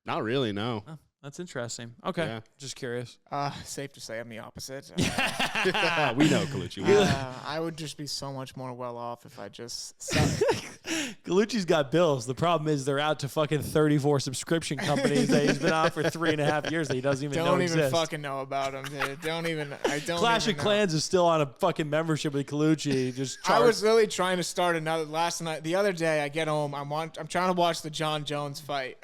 Not really, no. Oh, that's interesting. Okay, Yeah. just curious. Safe to say I'm the opposite. We know, Colucci. I would just be so much more well off if I just Galucci's got bills. The problem is they're out to fucking 34 subscription companies that he's been on for 3.5 years that he doesn't even know don't even exist. fucking know about them, dude. I don't Clash even of know. Clans is still on a fucking membership with Galucci. I was really trying to start another last night. The other day I get home, I'm trying to watch the John Jones fight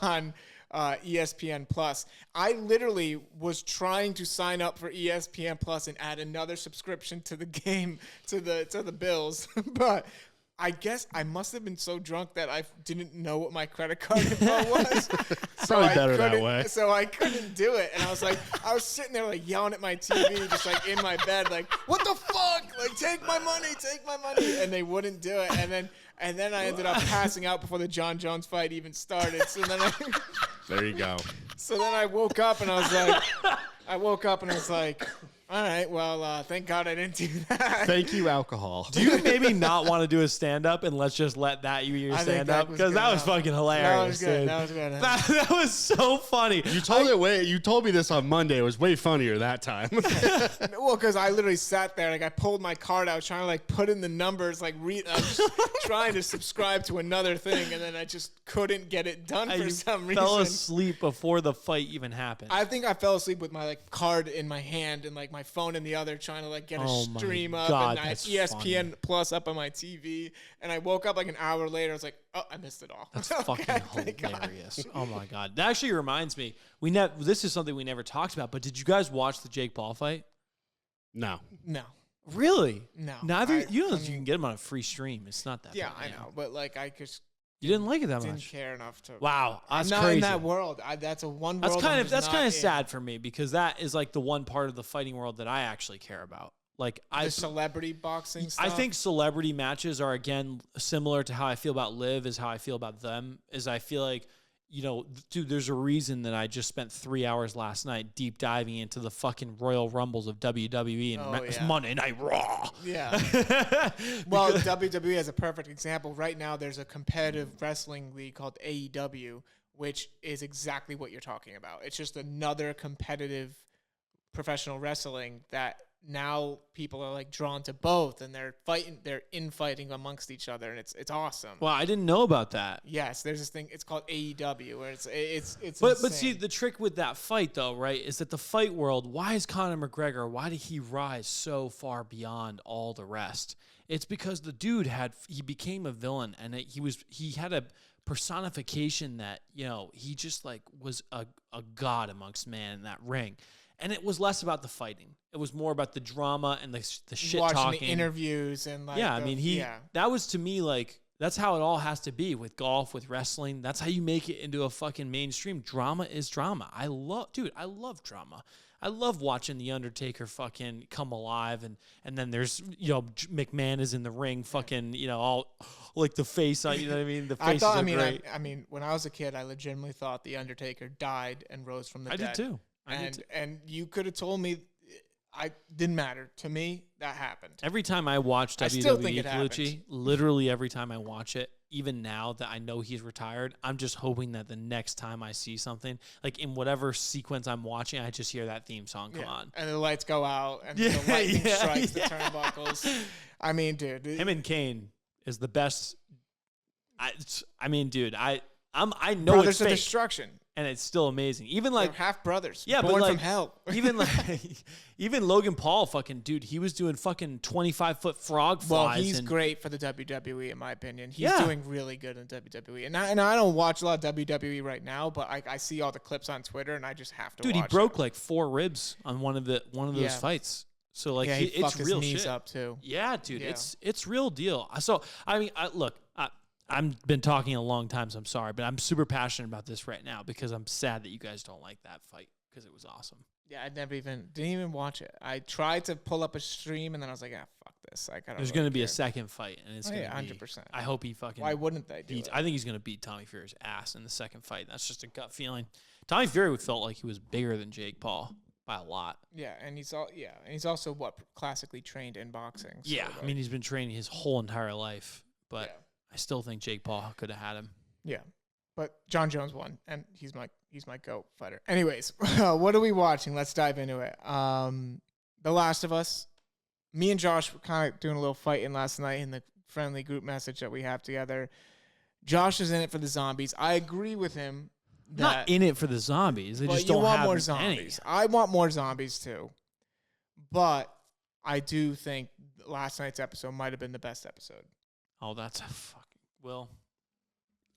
on ESPN Plus. I literally was trying to sign up for ESPN Plus and add another subscription to the game, to the bills, but I guess I must have been so drunk that I didn't know what my credit card info was. Probably better that way. So I couldn't do it. And I was sitting there like yelling at my TV, just like in my bed, like, what the fuck? Like, take my money. And they wouldn't do it. And then I ended up passing out before the John Jones fight even started. So then There you go. So then I woke up and I was like, all right, well, thank God I didn't do that. Thank you, alcohol. Do you maybe not want to do a stand-up and let's just let that be your I think stand-up? that was Because that good. was fucking hilarious. That was good. That was so funny. You told me this on Monday. It was way funnier that time. Well, because I literally sat there, like I pulled my card out, trying to like put in the numbers, like I was trying to subscribe to another thing, and then I just couldn't get it done for You some reason. fell asleep before the fight even happened. I think I fell asleep with my like card in my hand and like my phone in the other, trying to like get a Oh my stream up, God, and I had that's ESPN funny. Plus up on my TV, and I woke up like an hour later. I was like, oh, I missed it all. That's Okay, fucking thank God. hilarious. Oh my God. That actually reminds me. This is something we never talked about, but did you guys watch the Jake Paul fight? No. No, Really? no. Neither. You know, I you mean, can get them on a free stream. It's not that Yeah, bad, I know, but like I just You didn't like it that didn't much. care enough to. Wow, I'm that's not crazy. in that world. That's a one That's world. kind I'm of just not in. sad for me because that is like the one part of the fighting world that I actually care about. Like The celebrity boxing stuff. I think celebrity matches are again similar to how I feel about Liv is how I feel about them. Is I feel like, you know, dude, there's a reason that I just spent 3 hours last night deep diving into the fucking Royal Rumbles of WWE and Monday Night Raw. Yeah. Well, WWE is a perfect example. Right now, there's a competitive wrestling league called AEW, which is exactly what you're talking about. It's just another competitive professional wrestling that now people are like drawn to both, and they're infighting amongst each other, and it's awesome. Well, I didn't know about that. Yes, there's this thing. It's called AEW, where it's. But insane. see, the trick with that fight, though, right, is that the fight world, why is Conor McGregor, why did he rise so far beyond all the rest? It's because the dude he became a villain, and he had a personification that, you know, he just like was a god amongst man in that ring. And it was less about the fighting. It was more about the drama and the shit watching talking. the interviews and like. Yeah, I mean, that was to me like, that's how it all has to be with golf, with wrestling. That's how you make it into a fucking mainstream. Drama is drama. I love drama. I love watching The Undertaker fucking come alive, and then there's, you know, McMahon is in the ring fucking, you know, all like the face, you know what I mean? The faces are great. I mean, when I was a kid, I legitimately thought The Undertaker died and rose from the dead. I did too. And you could have told me, I didn't matter to me. That happened. Every time I watch I still think WWE it Colucci, happened. literally every time I watch it, even now that I know he's retired, I'm just hoping that the next time I see something, like in whatever sequence I'm watching, I just hear that theme song come on. And the lights go out, and Yeah, the lightning yeah, strikes the yeah. turnbuckles. I mean, dude. Him and Kane is the best. I mean, dude, I know Brothers it's of fake, Destruction. and it's still amazing. Even They're like half brothers. Yeah, but born like from hell. even like even Logan Paul, fucking dude, he was doing fucking 25-foot frog flies. Well, he's and great for the WWE, in my opinion. He's Yeah. doing really good in WWE. And I don't watch a lot of WWE right now, but I see all the clips on Twitter, and I just have to Dude, watch he broke it. like 4 ribs on one of those Yeah. fights. So like, Yeah, he it's fucked his real knees shit. up, too. Yeah, dude, Yeah. it's real deal. So I mean, I've been talking a long time, so I'm sorry, but I'm super passionate about this right now because I'm sad that you guys don't like that fight because it was awesome. Yeah, I didn't even watch it. I tried to pull up a stream, and then I was like, fuck this. There's going to be a second fight, and it's going to be 100%. I hope he fucking. Why wouldn't they do beats. it? I think he's going to beat Tommy Fury's ass in the second fight. That's just a gut feeling. Tommy Fury felt like he was bigger than Jake Paul by a lot. Yeah, and he's also classically trained in boxing. So Yeah, like, I mean he's been training his whole entire life, but yeah. I still think Jake Paul could have had him. Yeah, but John Jones won, and he's my GOAT fighter. Anyways, what are we watching? Let's dive into it. The Last of Us. Me and Josh were kind of doing a little fighting last night in the friendly group message that we have together. Josh is in it for the zombies. I agree with him. Not in it for the zombies. They But just you don't want have more any. zombies. I want more zombies too. But I do think last night's episode might have been the best episode. Oh, that's a fucking Will.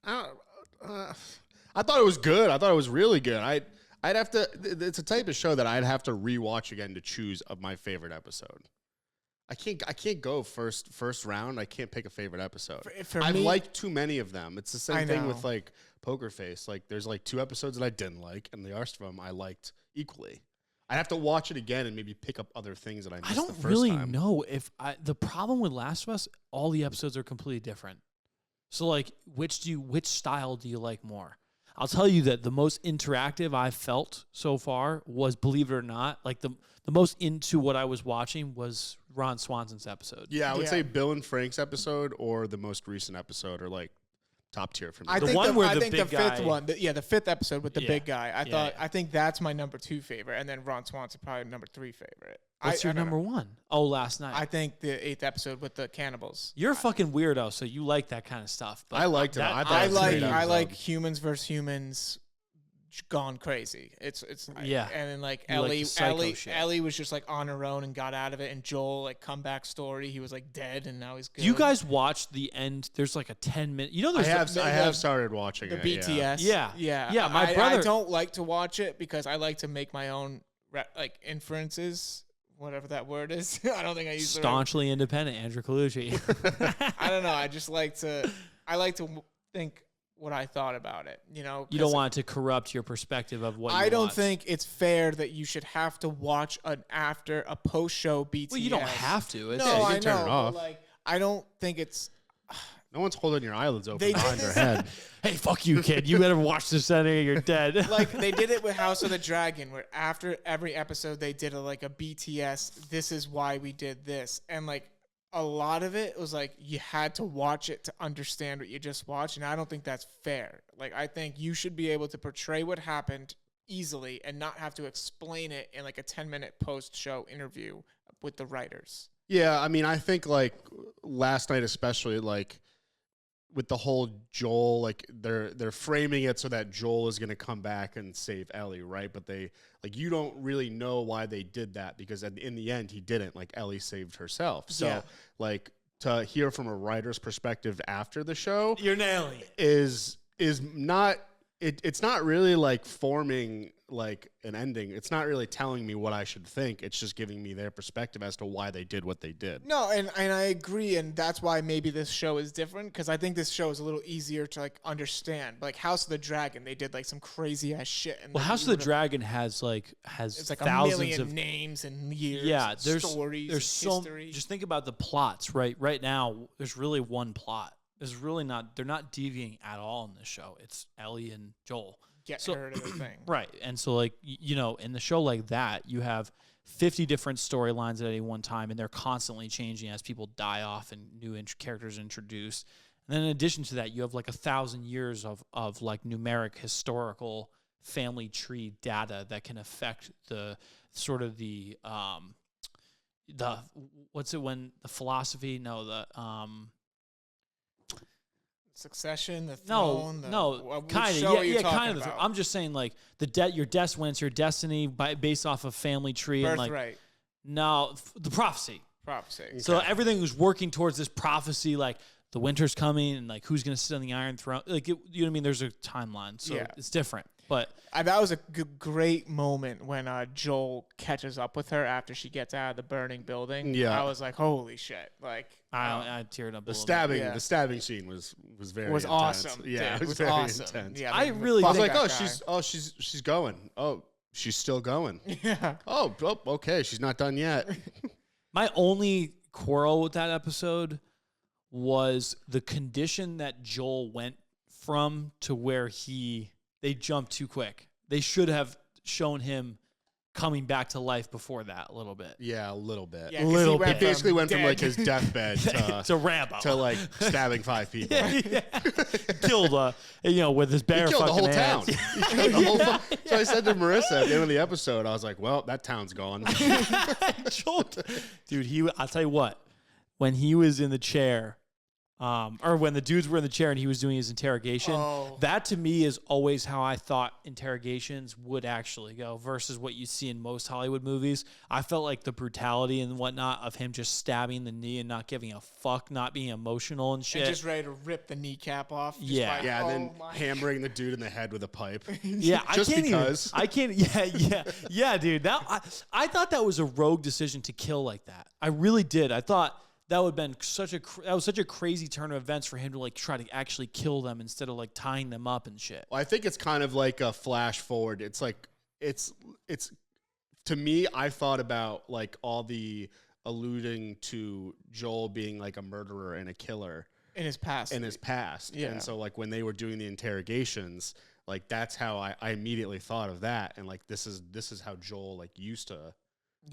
I thought it was good. I thought it was really good. I'd have to. It's a type of show that I'd have to rewatch again to choose of my favorite episode. I can't go first round. I can't pick a favorite episode. For I've me, liked too many of them. It's the I same thing know. with like Poker Face. Like there's like 2 episodes that I didn't like, and the rest of them I liked equally. I'd have to watch it again and maybe pick up other things that I missed I don't the first really time. know if the problem with Last of Us, all the episodes are completely different. So like, which style do you like more? I'll tell you that the most interactive I've felt so far was, believe it or not, like the most into what I was watching was Ron Swanson's episode. Yeah, I would Yeah. say Bill and Frank's episode or the most recent episode are like top tier for me. I The think one where I the think big the fifth guy- one, the fifth episode with the Yeah. big guy. Yeah. I think that's my number 2 favorite, and then Ron Swanson probably number 3 favorite. What's your I don't number know. 1? Oh, Last Night. I think the 8th episode with the cannibals. You're a fucking weirdo, so you like that kind of stuff. But I liked it. that- I thought I it was a like great I like episode. humans versus humans gone crazy. It's Yeah. And then like You like the psycho Ellie shit. Ellie was just like on her own and got out of it, and Joel like comeback story. He was like dead and now he's good. Do you guys watch the end? There's like a 10-minute. You know, I there's have started watching the it. BTS. Yeah. My brother. I don't like to watch it because I like to make my own like inferences, whatever that word is. I don't think I use Staunchly independent, Andrew Colucci. I don't know. I just like to think what I thought about it, you know. You don't want it to corrupt your perspective of what you I don't watched. think it's fair that you should have to watch a post-show BTS. Well, you don't have to. It's, No, you I can turn know. it but, off. like, I don't think it's. No one's holding your eyelids open They behind did your this- head. Hey, fuck you, kid. You better watch this ending or you're dead. Like they did it with House of the Dragon, where after every episode they did a BTS. This is why we did this, and like a lot of it was like you had to watch it to understand what you just watched, and I don't think that's fair. Like I think you should be able to portray what happened easily and not have to explain it in like a 10-minute post-show interview with the writers. Yeah, I mean, I think like last night, especially like with the whole Joel, like they're framing it so that Joel is going to come back and save Ellie, right? But they like you don't really know why they did that because in the end he didn't. Like Ellie saved herself. So like to hear from a writer's perspective after the show, You're nailing it. is not it's not really like forming like an ending. It's not really telling me what I should think. It's just giving me their perspective as to why they did what they did. No, and I agree, and that's why maybe this show is different, because I think this show is a little easier to like understand. Like House of the Dragon, they did like some crazy ass shit. And Well, like, House you of the would've- Dragon has it's like a thousands million of names and years. yeah. and There's stories. there's and so history. just think about the plots right now. There's really one plot. There's really not. They're not deviating at all in this show. It's Ellie and Joel. Get so- her to the thing. Right. And so, like, you know, in the show like that, you have 50 different storylines at any one time, and they're constantly changing as people die off and new characters introduced. And then in addition to that, you have like 1,000 years of like numeric historical family tree data that can affect the sort of the what's it when the philosophy? No, the Succession, the No, throne. kind of. Yeah, kind of. I'm just saying, like your when it's your destiny based off of family tree and like birthright no, the prophecy. prophecy. So everything was working towards this prophecy, like the winter's coming and like who's gonna sit on the Iron Throne. Like you know what I mean? There's a timeline, so Yeah. it's different. But That was a great moment when Joel catches up with her after she gets out of the burning building. Yeah. I was like, holy shit! Like I teared up. The a little stabbing, Yeah. the stabbing scene was very was intense. awesome. Yeah, dude. it was very awesome. intense. Yeah, I the really I was fuck like, that guy. she's going. Oh, she's still going. Yeah. Oh, okay, she's not done yet. My only quarrel with that episode was the condition that Joel went from to where they jumped too quick. They should have shown him coming back to life before that a little bit. Yeah, a little bit. Yeah, 'cause Little he bit. He basically went from dead. like his deathbed to Rambo. to like stabbing 5 people. Killed, with his bare He killed the fucking whole town. hands. He killed the whole so I said to Marissa at the end of the episode, I was like, well, that town's gone. Dude, I'll tell you what, when he was in the chair, or when the dudes were in the chair and he was doing his interrogation, Oh. that to me is always how I thought interrogations would actually go versus what you see in most Hollywood movies. I felt like the brutality and whatnot of him just stabbing the knee and not giving a fuck, not being emotional and shit. And just ready to rip the kneecap off. just Yeah. by- Yeah, and then oh my- hammering the dude in the head with a pipe. Yeah, Just because. I can't. Yeah, dude. I thought that was a rogue decision to kill like that. I really did. I thought that would have been such a crazy turn of events for him to like try to actually kill them instead of like tying them up and shit. Well, I think it's kind of like a flash forward. It's like it's to me, I thought about like all the alluding to Joel being like a murderer and a killer in his past. Yeah. And so like when they were doing the interrogations, like that's how I immediately thought of that. And like this is how Joel like used to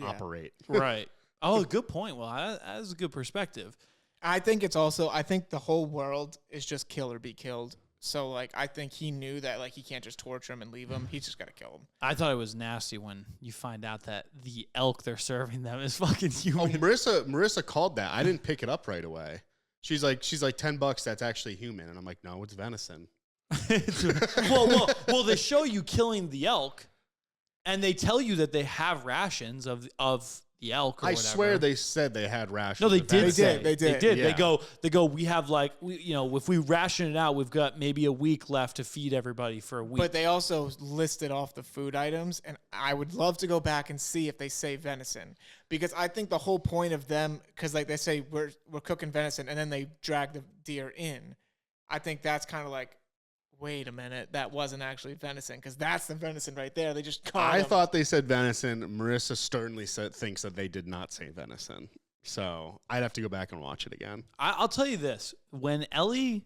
operate. Right. Oh, good point. Well, that is a good perspective. I think the whole world is just kill or be killed. So like I think he knew that like he can't just torture him and leave him. He's just got to kill him. I thought it was nasty when you find out that the elk they're serving them is fucking Oh, human. Marissa called that. I didn't pick it up right away. She's like $10. That's actually human, and I'm like, no, it's venison. well, they show you killing the elk, and they tell you that they have rations of the elk. Or I whatever. swear they said they had rations. No, they of did. venison. They did. Yeah. They go. We have like, if we ration it out, we've got maybe a week left to feed everybody for a week. But they also listed off the food items, and I would love to go back and see if they say venison, because I think the whole point of them, because like they say we're cooking venison, and then they drag the deer in. I think that's kind of like, wait a minute, that wasn't actually venison, because that's the venison right there. They just caught I them. thought they said venison. Marissa sternly thinks that they did not say venison. So I'd have to go back and watch it again. I'll tell you this: when Ellie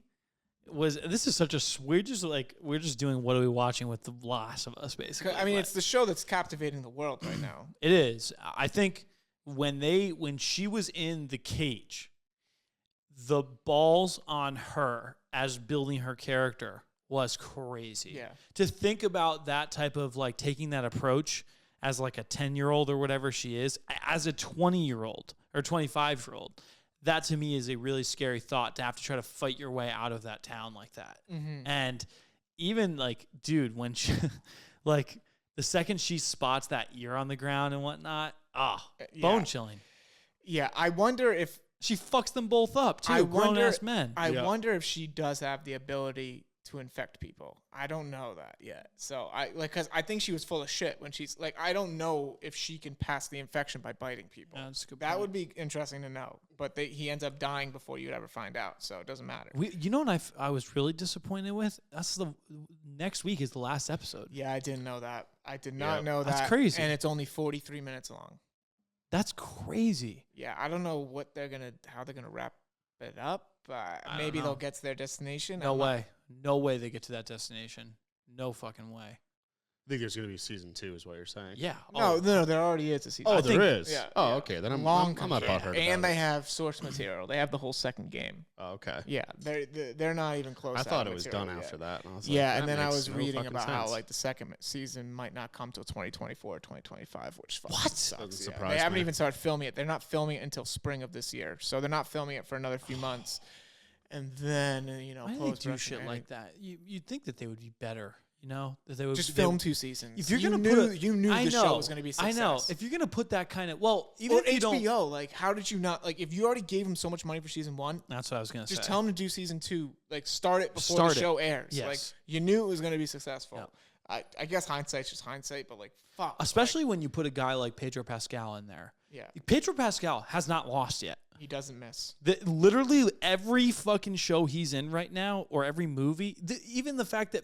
this is such a we're just doing what are we watching with The Last of Us, basically. I mean, it's the show that's captivating the world right now. It is. I think when she was in the cage, the balls on her as building her character was crazy. Yeah. To think about that type of like taking that approach as like a 10-year-old or whatever she is, as a 20-year-old or 25-year-old, that to me is a really scary thought, to have to try to fight your way out of that town like that. Mm-hmm. And even like, dude, when she, like the second she spots that ear on the ground and whatnot, bone chilling. Yeah, I wonder if She fucks them both up too, grown-ass men. I wonder if she does have the ability to infect people. I don't know that yet. So because I think she was full of shit when she's like, I don't know if she can pass the infection by biting people. Yeah, that's a good that point. would be interesting to know. But he ends up dying before you'd ever find out. So it doesn't matter. What I was really disappointed with? That's next week is the last episode. Yeah, I didn't know that. I did not know that. That's crazy. And it's only 43 minutes long. That's crazy. Yeah, I don't know how they're gonna wrap it up. Maybe they'll get to their destination. No way. No way they get to that destination. No fucking way. I think there's going to be season 2 is what you're saying. Yeah. No, there already is a season. Oh, there is? Yeah, oh, yeah. okay. Then I'm Long not butthurt and about they it. have source material. They have the whole second game. Oh, okay. Yeah, they're not even close. I to thought having it was material done yet. after that. And I was Yeah, like, and then that I makes was no reading fucking about how sense. like the second season might not come till 2024 or 2025, which fucking What? sucks. Doesn't Yeah. surprise They haven't me. even started filming it. They're not filming it until spring of this year, so they're not filming it for another few months. And then Why do they do shit like that? You'd think that they would be better. That they would just film 2 seasons. If you're you gonna knew, put you knew the show was going to be a success. I know. If you're gonna put that kind of even or if you HBO, don't, like how did you not if you already gave them so much money for season 1? that's what I was gonna say. Just tell them to do season 2. Like start it before Start the it. show airs. Yes. Like you knew it was going to be successful. Yep. I guess hindsight's just hindsight, but like fuck. Especially when you put a guy like Pedro Pascal in there. Yeah, Pedro Pascal has not lost yet. he doesn't miss. Literally every fucking show he's in right now, or every movie, even the fact that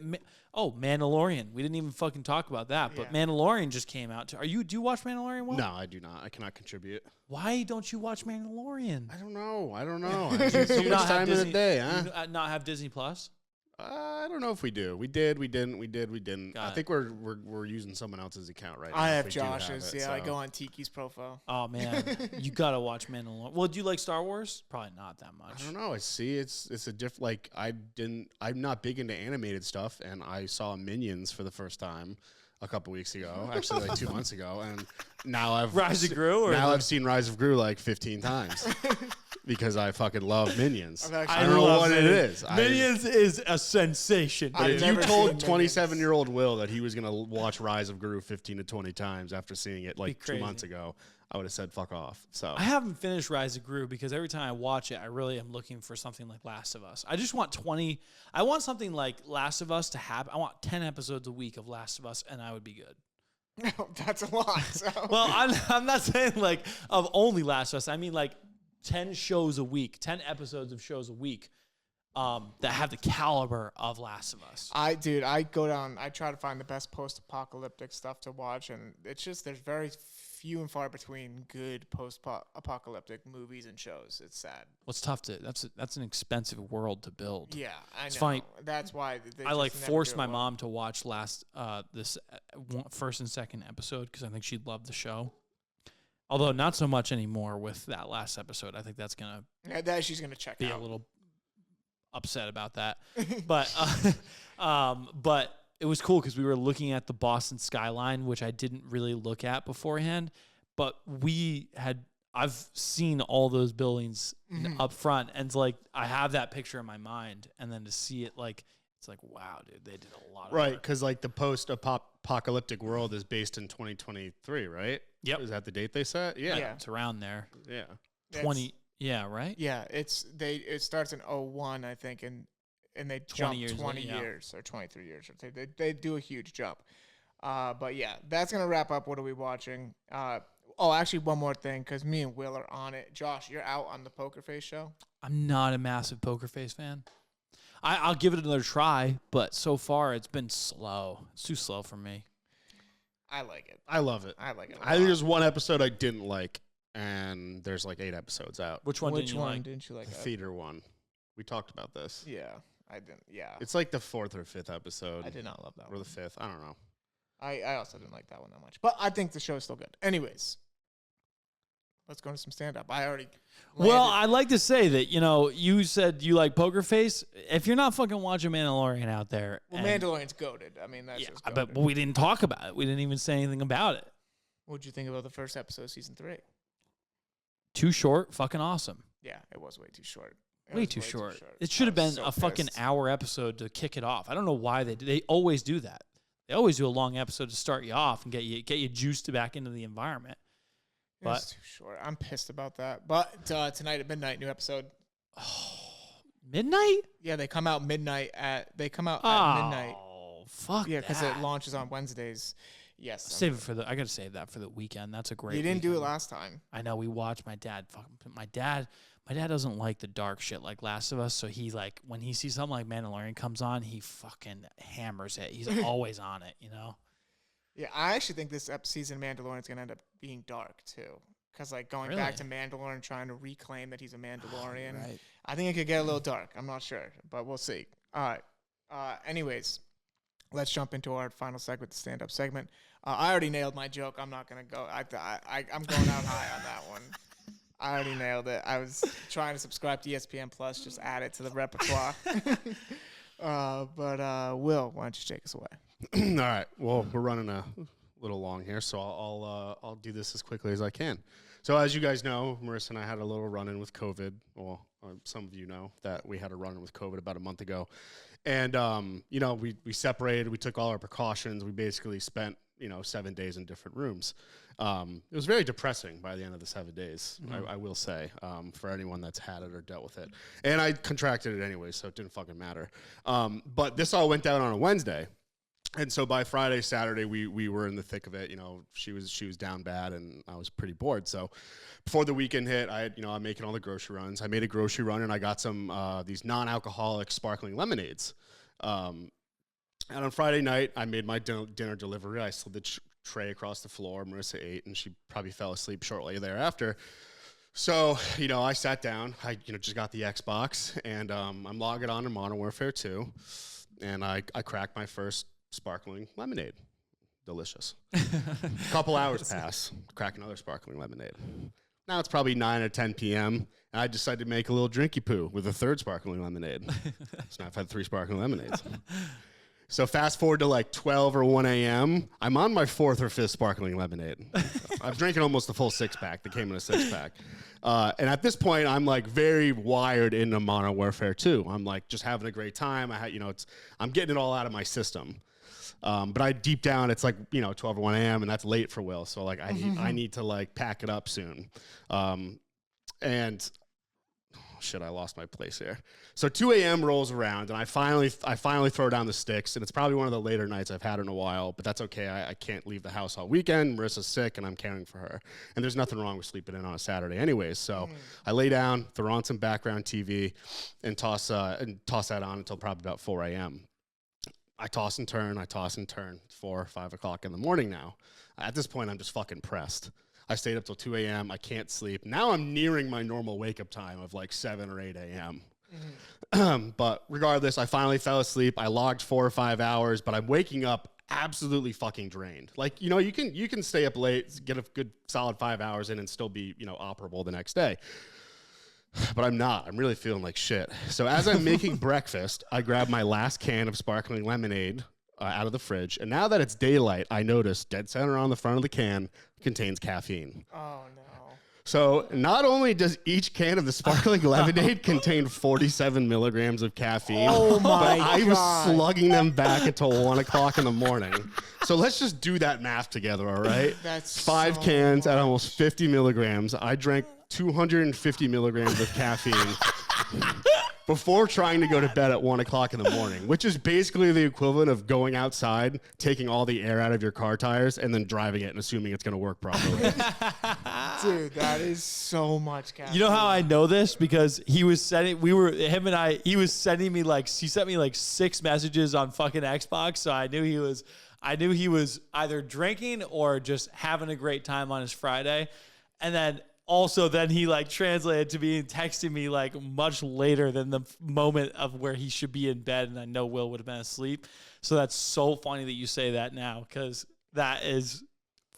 Mandalorian, we didn't even fucking talk about that, but Yeah. Mandalorian just came out. Do you watch Mandalorian? Will? No, I do not. I cannot contribute. Why don't you watch Mandalorian? I don't know. I have so Do you much not have time in Disney- the day, huh? do you not have Disney Plus? I don't know if we do. We did. We didn't. We did. We didn't. Got I think we're using someone else's account right now. I if have we do have Josh's. it, I so. go on Tiki's profile. Oh man, you gotta watch Mandalorian. Well, do you like Star Wars? Probably not that much. I don't know. It's a diff. Like I'm not big into animated stuff, and I saw Minions for the first time a couple weeks ago, actually like 2 months ago, and now Rise of Gru, or I've seen Rise of Gru like 15 times because I fucking love Minions. I don't know love what Minions. it is. Minions is a sensation. But I've if you never told seen 27-year-old Will that he was going to watch Rise of Gru 15 to 20 times after seeing it like 2 crazy. months ago, I would have said fuck off. So I haven't finished Rise of Gru because every time I watch it, I really am looking for something like Last of Us. I just want 20. I want something like Last of Us to have. I want 10 episodes a week of Last of Us, and I would be good. No, that's a lot. So. Well, I'm not saying like of only Last of Us. I mean like 10 shows a week, 10 episodes of shows a week that have the caliber of Last of Us. I go down. I try to find the best post-apocalyptic stuff to watch, and it's just there's very few and far between good post-apocalyptic movies and shows. It's sad. Well, it's tough to. That's an expensive world to build. Yeah, I know. It's funny. That's why they I like just never forced do it my well. mom to watch this first and second episode because I think she loved the show. Although not so much anymore with that last episode. I think that's gonna Yeah, that she's gonna check be out. a little upset about that. But it was cool because we were looking at the Boston skyline, which I didn't really look at beforehand. But I've seen all those buildings up front, and it's like I have that picture in my mind, and then to see it like It's like, wow, dude, they did a lot of Right, work. because like the post-apocalyptic world is based in 2023, right? Yep. Is that the date they set? Yeah. Yeah. It's around there. Yeah. 20. Yeah, right? Yeah, it starts in 01, I think, and they 20 jump years, 20 yeah. years or 23 years. They do a huge jump. But yeah, that's gonna wrap up. What are we watching? Actually, one more thing, because me and Will are on it. Josh, you're out on the Poker Face show. I'm not a massive Poker Face fan. I'll give it another try, but so far it's been slow. It's too slow for me. I like it. I love it. I like it. I think there's one episode I didn't like, and there's like 8 episodes out. Which one didn't you like? Didn't you like? The theater one. We talked about this. Yeah, I didn't. Yeah, It's like the 4th or 5th episode. I did not love that Or one. the 5th. I don't know. I also didn't like that one that much, but I think the show is still good. Anyways, let's go to some stand up. I already. Well, landed- I'd like to say that, you said you like Poker Face. If you're not fucking watching Mandalorian out there. Mandalorian's goated. I mean, that's Yeah, just. but goated. we didn't talk about it. We didn't even say anything about it. What'd you think about the first episode of season 3? Too short, fucking awesome. Yeah, it was way too short. Way too short. It should have been a fucking hour episode to kick it off. I don't know why they do. They always do that. They always do a long episode to start you off and get you juiced back into the environment. But It's too short. I'm pissed about that. But tonight at midnight, new episode. midnight? Yeah, they come out midnight at midnight. Oh, fuck. Yeah, because that. it launches on Wednesdays. Yes. Save it for I gotta save that for the weekend. That's a great. You didn't do it weekend. last time. I know. We watched my dad. My dad doesn't like the dark shit like Last of Us. So he like when he sees something like Mandalorian comes on, he fucking hammers it. He's always on it. Yeah, I actually think this season of Mandalorian is gonna end up being dark too. Because like going back to Mandalorian, trying to reclaim that he's a Mandalorian. Right. I think it could get a little dark. I'm not sure, but we'll see. All right. Anyways, let's jump into our final segment, the stand-up segment. I already nailed my joke. I'm not gonna go. I'm going out high on that one. I already nailed it. I was trying to subscribe to ESPN Plus, just add it to the repertoire. But Will, why don't you take us away? All right. Well, we're running a little long here, so I'll do this as quickly as I can. So as you guys know, Marissa and I had a little run-in with COVID. Well, some of you know that we had a run-in with COVID about a month ago. And, we separated. We took all our precautions. We basically spent, 7 days in different rooms. It was very depressing by the end of the 7 days, I will say, for anyone that's had it or dealt with it. And I contracted it anyway, so it didn't fucking matter. But this all went down on a Wednesday. And so by Friday, Saturday, we were in the thick of it. She was down bad, and I was pretty bored. So before the weekend hit, I'm making all the grocery runs. I made a grocery run, and I got some these non-alcoholic sparkling lemonades. And on Friday night, I made my dinner delivery. I slid the tray across the floor. Marissa ate, and she probably fell asleep shortly thereafter. So, I sat down. I, just got the Xbox, and I'm logging on to Modern Warfare 2, and I cracked my first sparkling lemonade. Delicious. A couple hours pass, crack another sparkling lemonade. Now it's probably 9 or 10 p.m., and I decided to make a little drinky poo with a third sparkling lemonade. So now I've had 3 sparkling lemonades. So fast forward to like 12 or 1 a.m., I'm on my 4th or 5th sparkling lemonade. I'm drinking almost the full 6-pack that came in a 6-pack. And at this point, I'm like very wired into Modern Warfare 2. I'm like just having a great time. I'm getting it all out of my system. But I deep down, it's like 12 or 1 a.m. and that's late for Will. So like I need to like pack it up soon. I lost my place here. So 2 a.m. rolls around, and I finally throw down the sticks, and it's probably one of the later nights I've had in a while, but that's okay. I can't leave the house all weekend. Marissa's sick, and I'm caring for her. And there's nothing wrong with sleeping in on a Saturday anyways. So I lay down, throw on some background TV, and toss that on until probably about 4 a.m. I toss and turn. 4 or 5 o'clock in the morning now. At this point, I'm just fucking pressed. I stayed up till 2 a.m. I can't sleep. Now I'm nearing my normal wake-up time of like 7 or 8 a.m. But regardless, I finally fell asleep. I logged 4 or 5 hours, but I'm waking up absolutely fucking drained. Like, you can stay up late, get a good solid 5 hours in and still be, operable the next day. But I'm not. I'm really feeling like shit. So as I'm making breakfast, I grab my last can of sparkling lemonade out of the fridge. And now that it's daylight, I notice dead center on the front of the can contains caffeine. Oh, no. So not only does each can of the sparkling lemonade contain 47 milligrams of caffeine, Oh my but I was God. slugging them back until 1 o'clock in the morning. So let's just do that math together, all right? That's 5 so cans at much. almost 50 milligrams. I drank 250 milligrams of caffeine before trying to go to bed at 1 o'clock in the morning, which is basically the equivalent of going outside, taking all the air out of your car tires, and then driving it and assuming it's going to work properly. Dude, that is so much caffeine. You know how I know this? Because he was sending, he was sending me he sent me 6 messages on fucking Xbox. So I knew he was either drinking or just having a great time on his Friday. And then he translated to me and texted me much later than the moment of where he should be in bed. And I know Will would have been asleep. So that's so funny that you say that now, because that is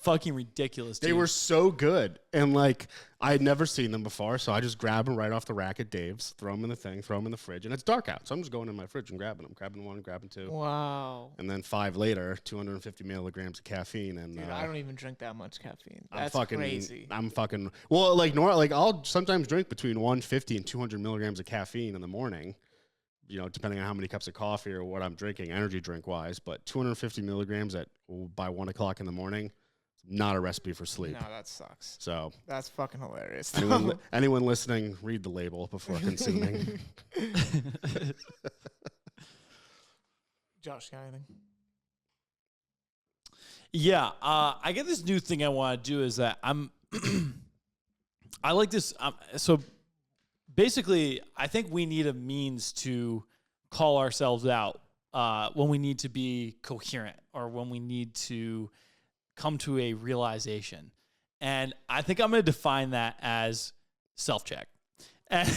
fucking ridiculous. They dude. were so good. And I had never seen them before. So I just grab them right off the rack at Dave's, throw them in the thing, throw them in the fridge. And it's dark out. So I'm just going in my fridge and grabbing them. Grabbing one, grabbing 2. Wow. And then 5 later, 250 milligrams of caffeine. And Dude, I don't even drink that much caffeine. I'm That's fucking crazy. I'll sometimes drink between 150 and 200 milligrams of caffeine in the morning, depending on how many cups of coffee or what I'm drinking, energy drink wise. But 250 milligrams by 1 o'clock in the morning, not a recipe for sleep. No, that sucks. So That's fucking hilarious. anyone listening, read the label before consuming. Josh, got anything? Yeah, I get this new thing I want to do is that I like this. So basically, I think we need a means to call ourselves out when we need to be coherent or when we need to come to a realization. And I think I'm going to define that as self-check. And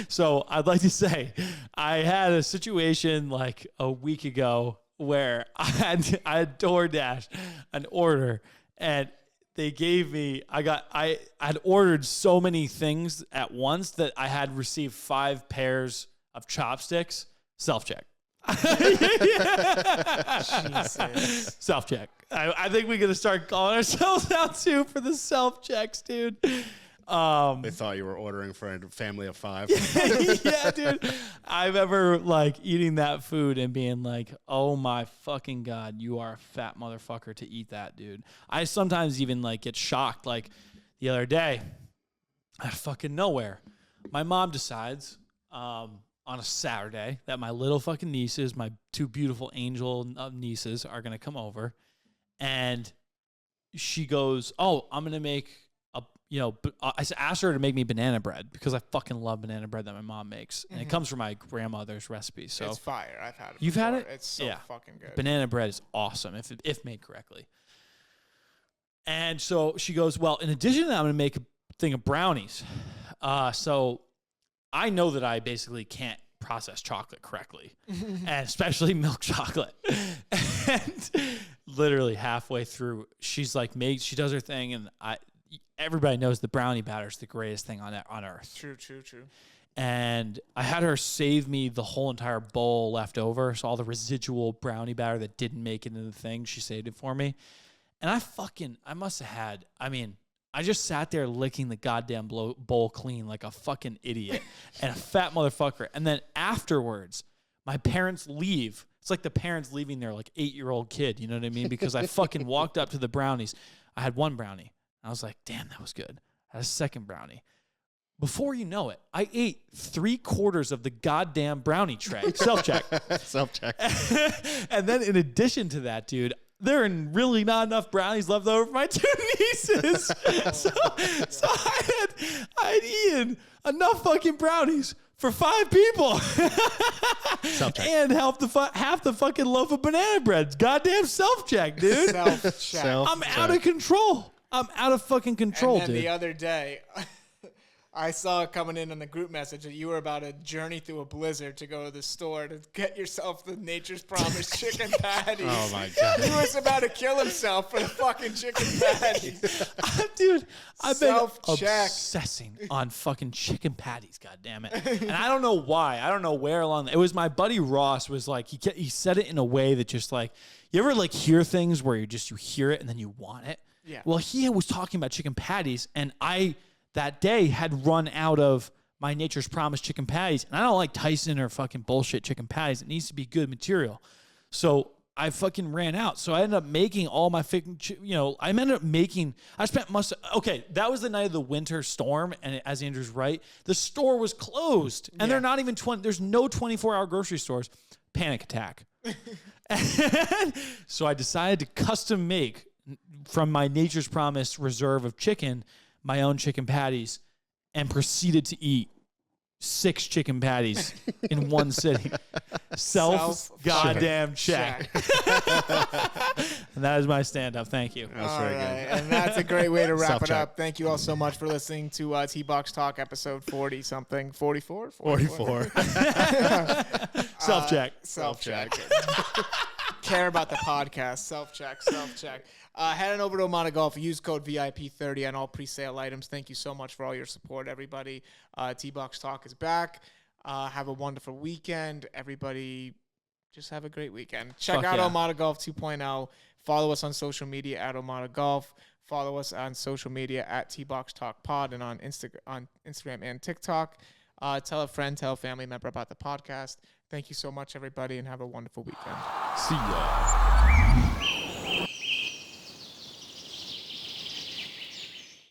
so I'd like to say I had a situation a week ago where I had DoorDash an order, and they gave me, I had ordered so many things at once that I had received 5 pairs of chopsticks. Self-check. Jesus. Self-check. I think we're going to start calling ourselves out too for the self-checks, dude. They thought you were ordering for a family of 5. Yeah, dude. I remember eating that food and being like, oh my fucking God, you are a fat motherfucker to eat that, dude. I sometimes even get shocked. The other day, out of fucking nowhere, my mom decides on a Saturday that my little fucking nieces, my 2 beautiful angel nieces, are going to come over. And she goes, oh, I'm going to make I asked her to make me banana bread because I fucking love banana bread that my mom makes. And it comes from my grandmother's recipe. So It's fire. I've had it. You've had before. it? It's so fucking good. banana bread is awesome if made correctly. And so she goes, well, in addition to that, I'm going to make a thing of brownies. So I know that I basically can't process chocolate correctly, and especially milk chocolate. And literally halfway through, she's she does her thing, and everybody knows the brownie batter is the greatest thing on earth. True. And I had her save me the whole entire bowl left over, so all the residual brownie batter that didn't make it into the thing, she saved it for me. And I must have had, I just sat there licking the goddamn bowl clean like a fucking idiot and a fat motherfucker. And then afterwards, my parents leave. It's like the parents leaving their 8-year-old kid, you know what I mean? Because I fucking walked up to the brownies. I had 1 brownie. I was like, damn, that was good. I had a 2nd brownie. Before you know it, I ate 3/4 of the goddamn brownie tray. Self-check. Self-check. And then in addition to that, dude, there are really not enough brownies left over for my 2 nieces. So I had eaten enough fucking brownies for 5 people. And half the fucking loaf of banana bread. Goddamn self-check, dude. Self-check. I'm out of control. I'm out of fucking control, And then dude. the other day, I saw coming in on the group message that you were about to journey through a blizzard to go to the store to get yourself the Nature's Promise chicken patties. Oh my God. He was about to kill himself for the fucking chicken patties. Dude, I've been Self-check. obsessing on fucking chicken patties, goddammit. And I don't know why. I don't know where along. It was my buddy Ross was he said it in a way that just you ever hear things where you hear it and then you want it? Yeah. Well, he was talking about chicken patties, and I that day had run out of my Nature's Promise chicken patties, and I don't like Tyson or fucking bullshit chicken patties. It needs to be good material. So I fucking ran out. So I ended up making all my okay, that was the night of the winter storm. And as Andrew's right, the store was closed and they're not even there's no 24-hour grocery stores. Panic attack. So I decided to custom make from my Nature's Promise reserve of chicken, my own chicken patties, and proceeded to eat 6 chicken patties in one sitting. Self goddamn check. And that is my stand-up. Thank you. That's very good. And that's a great way to wrap it Self-check. up. Thank you all so much for listening to T-Box Talk episode 40-something. 44? 44. Self-check. Self-check. Care about the podcast. Self-check. Head on over to OMADA Golf. Use code VIP30 on all pre-sale items. Thank you so much for all your support, everybody. T-Box Talk is back. Have a wonderful weekend. Everybody, just have a great weekend. Check out OMADA Golf 2.0. Follow us on social media at OMADA Golf. Follow us on social media at T-Box Talk Pod and on Instagram and TikTok. Tell a friend, tell a family member about the podcast. Thank you so much, everybody, and have a wonderful weekend. See ya.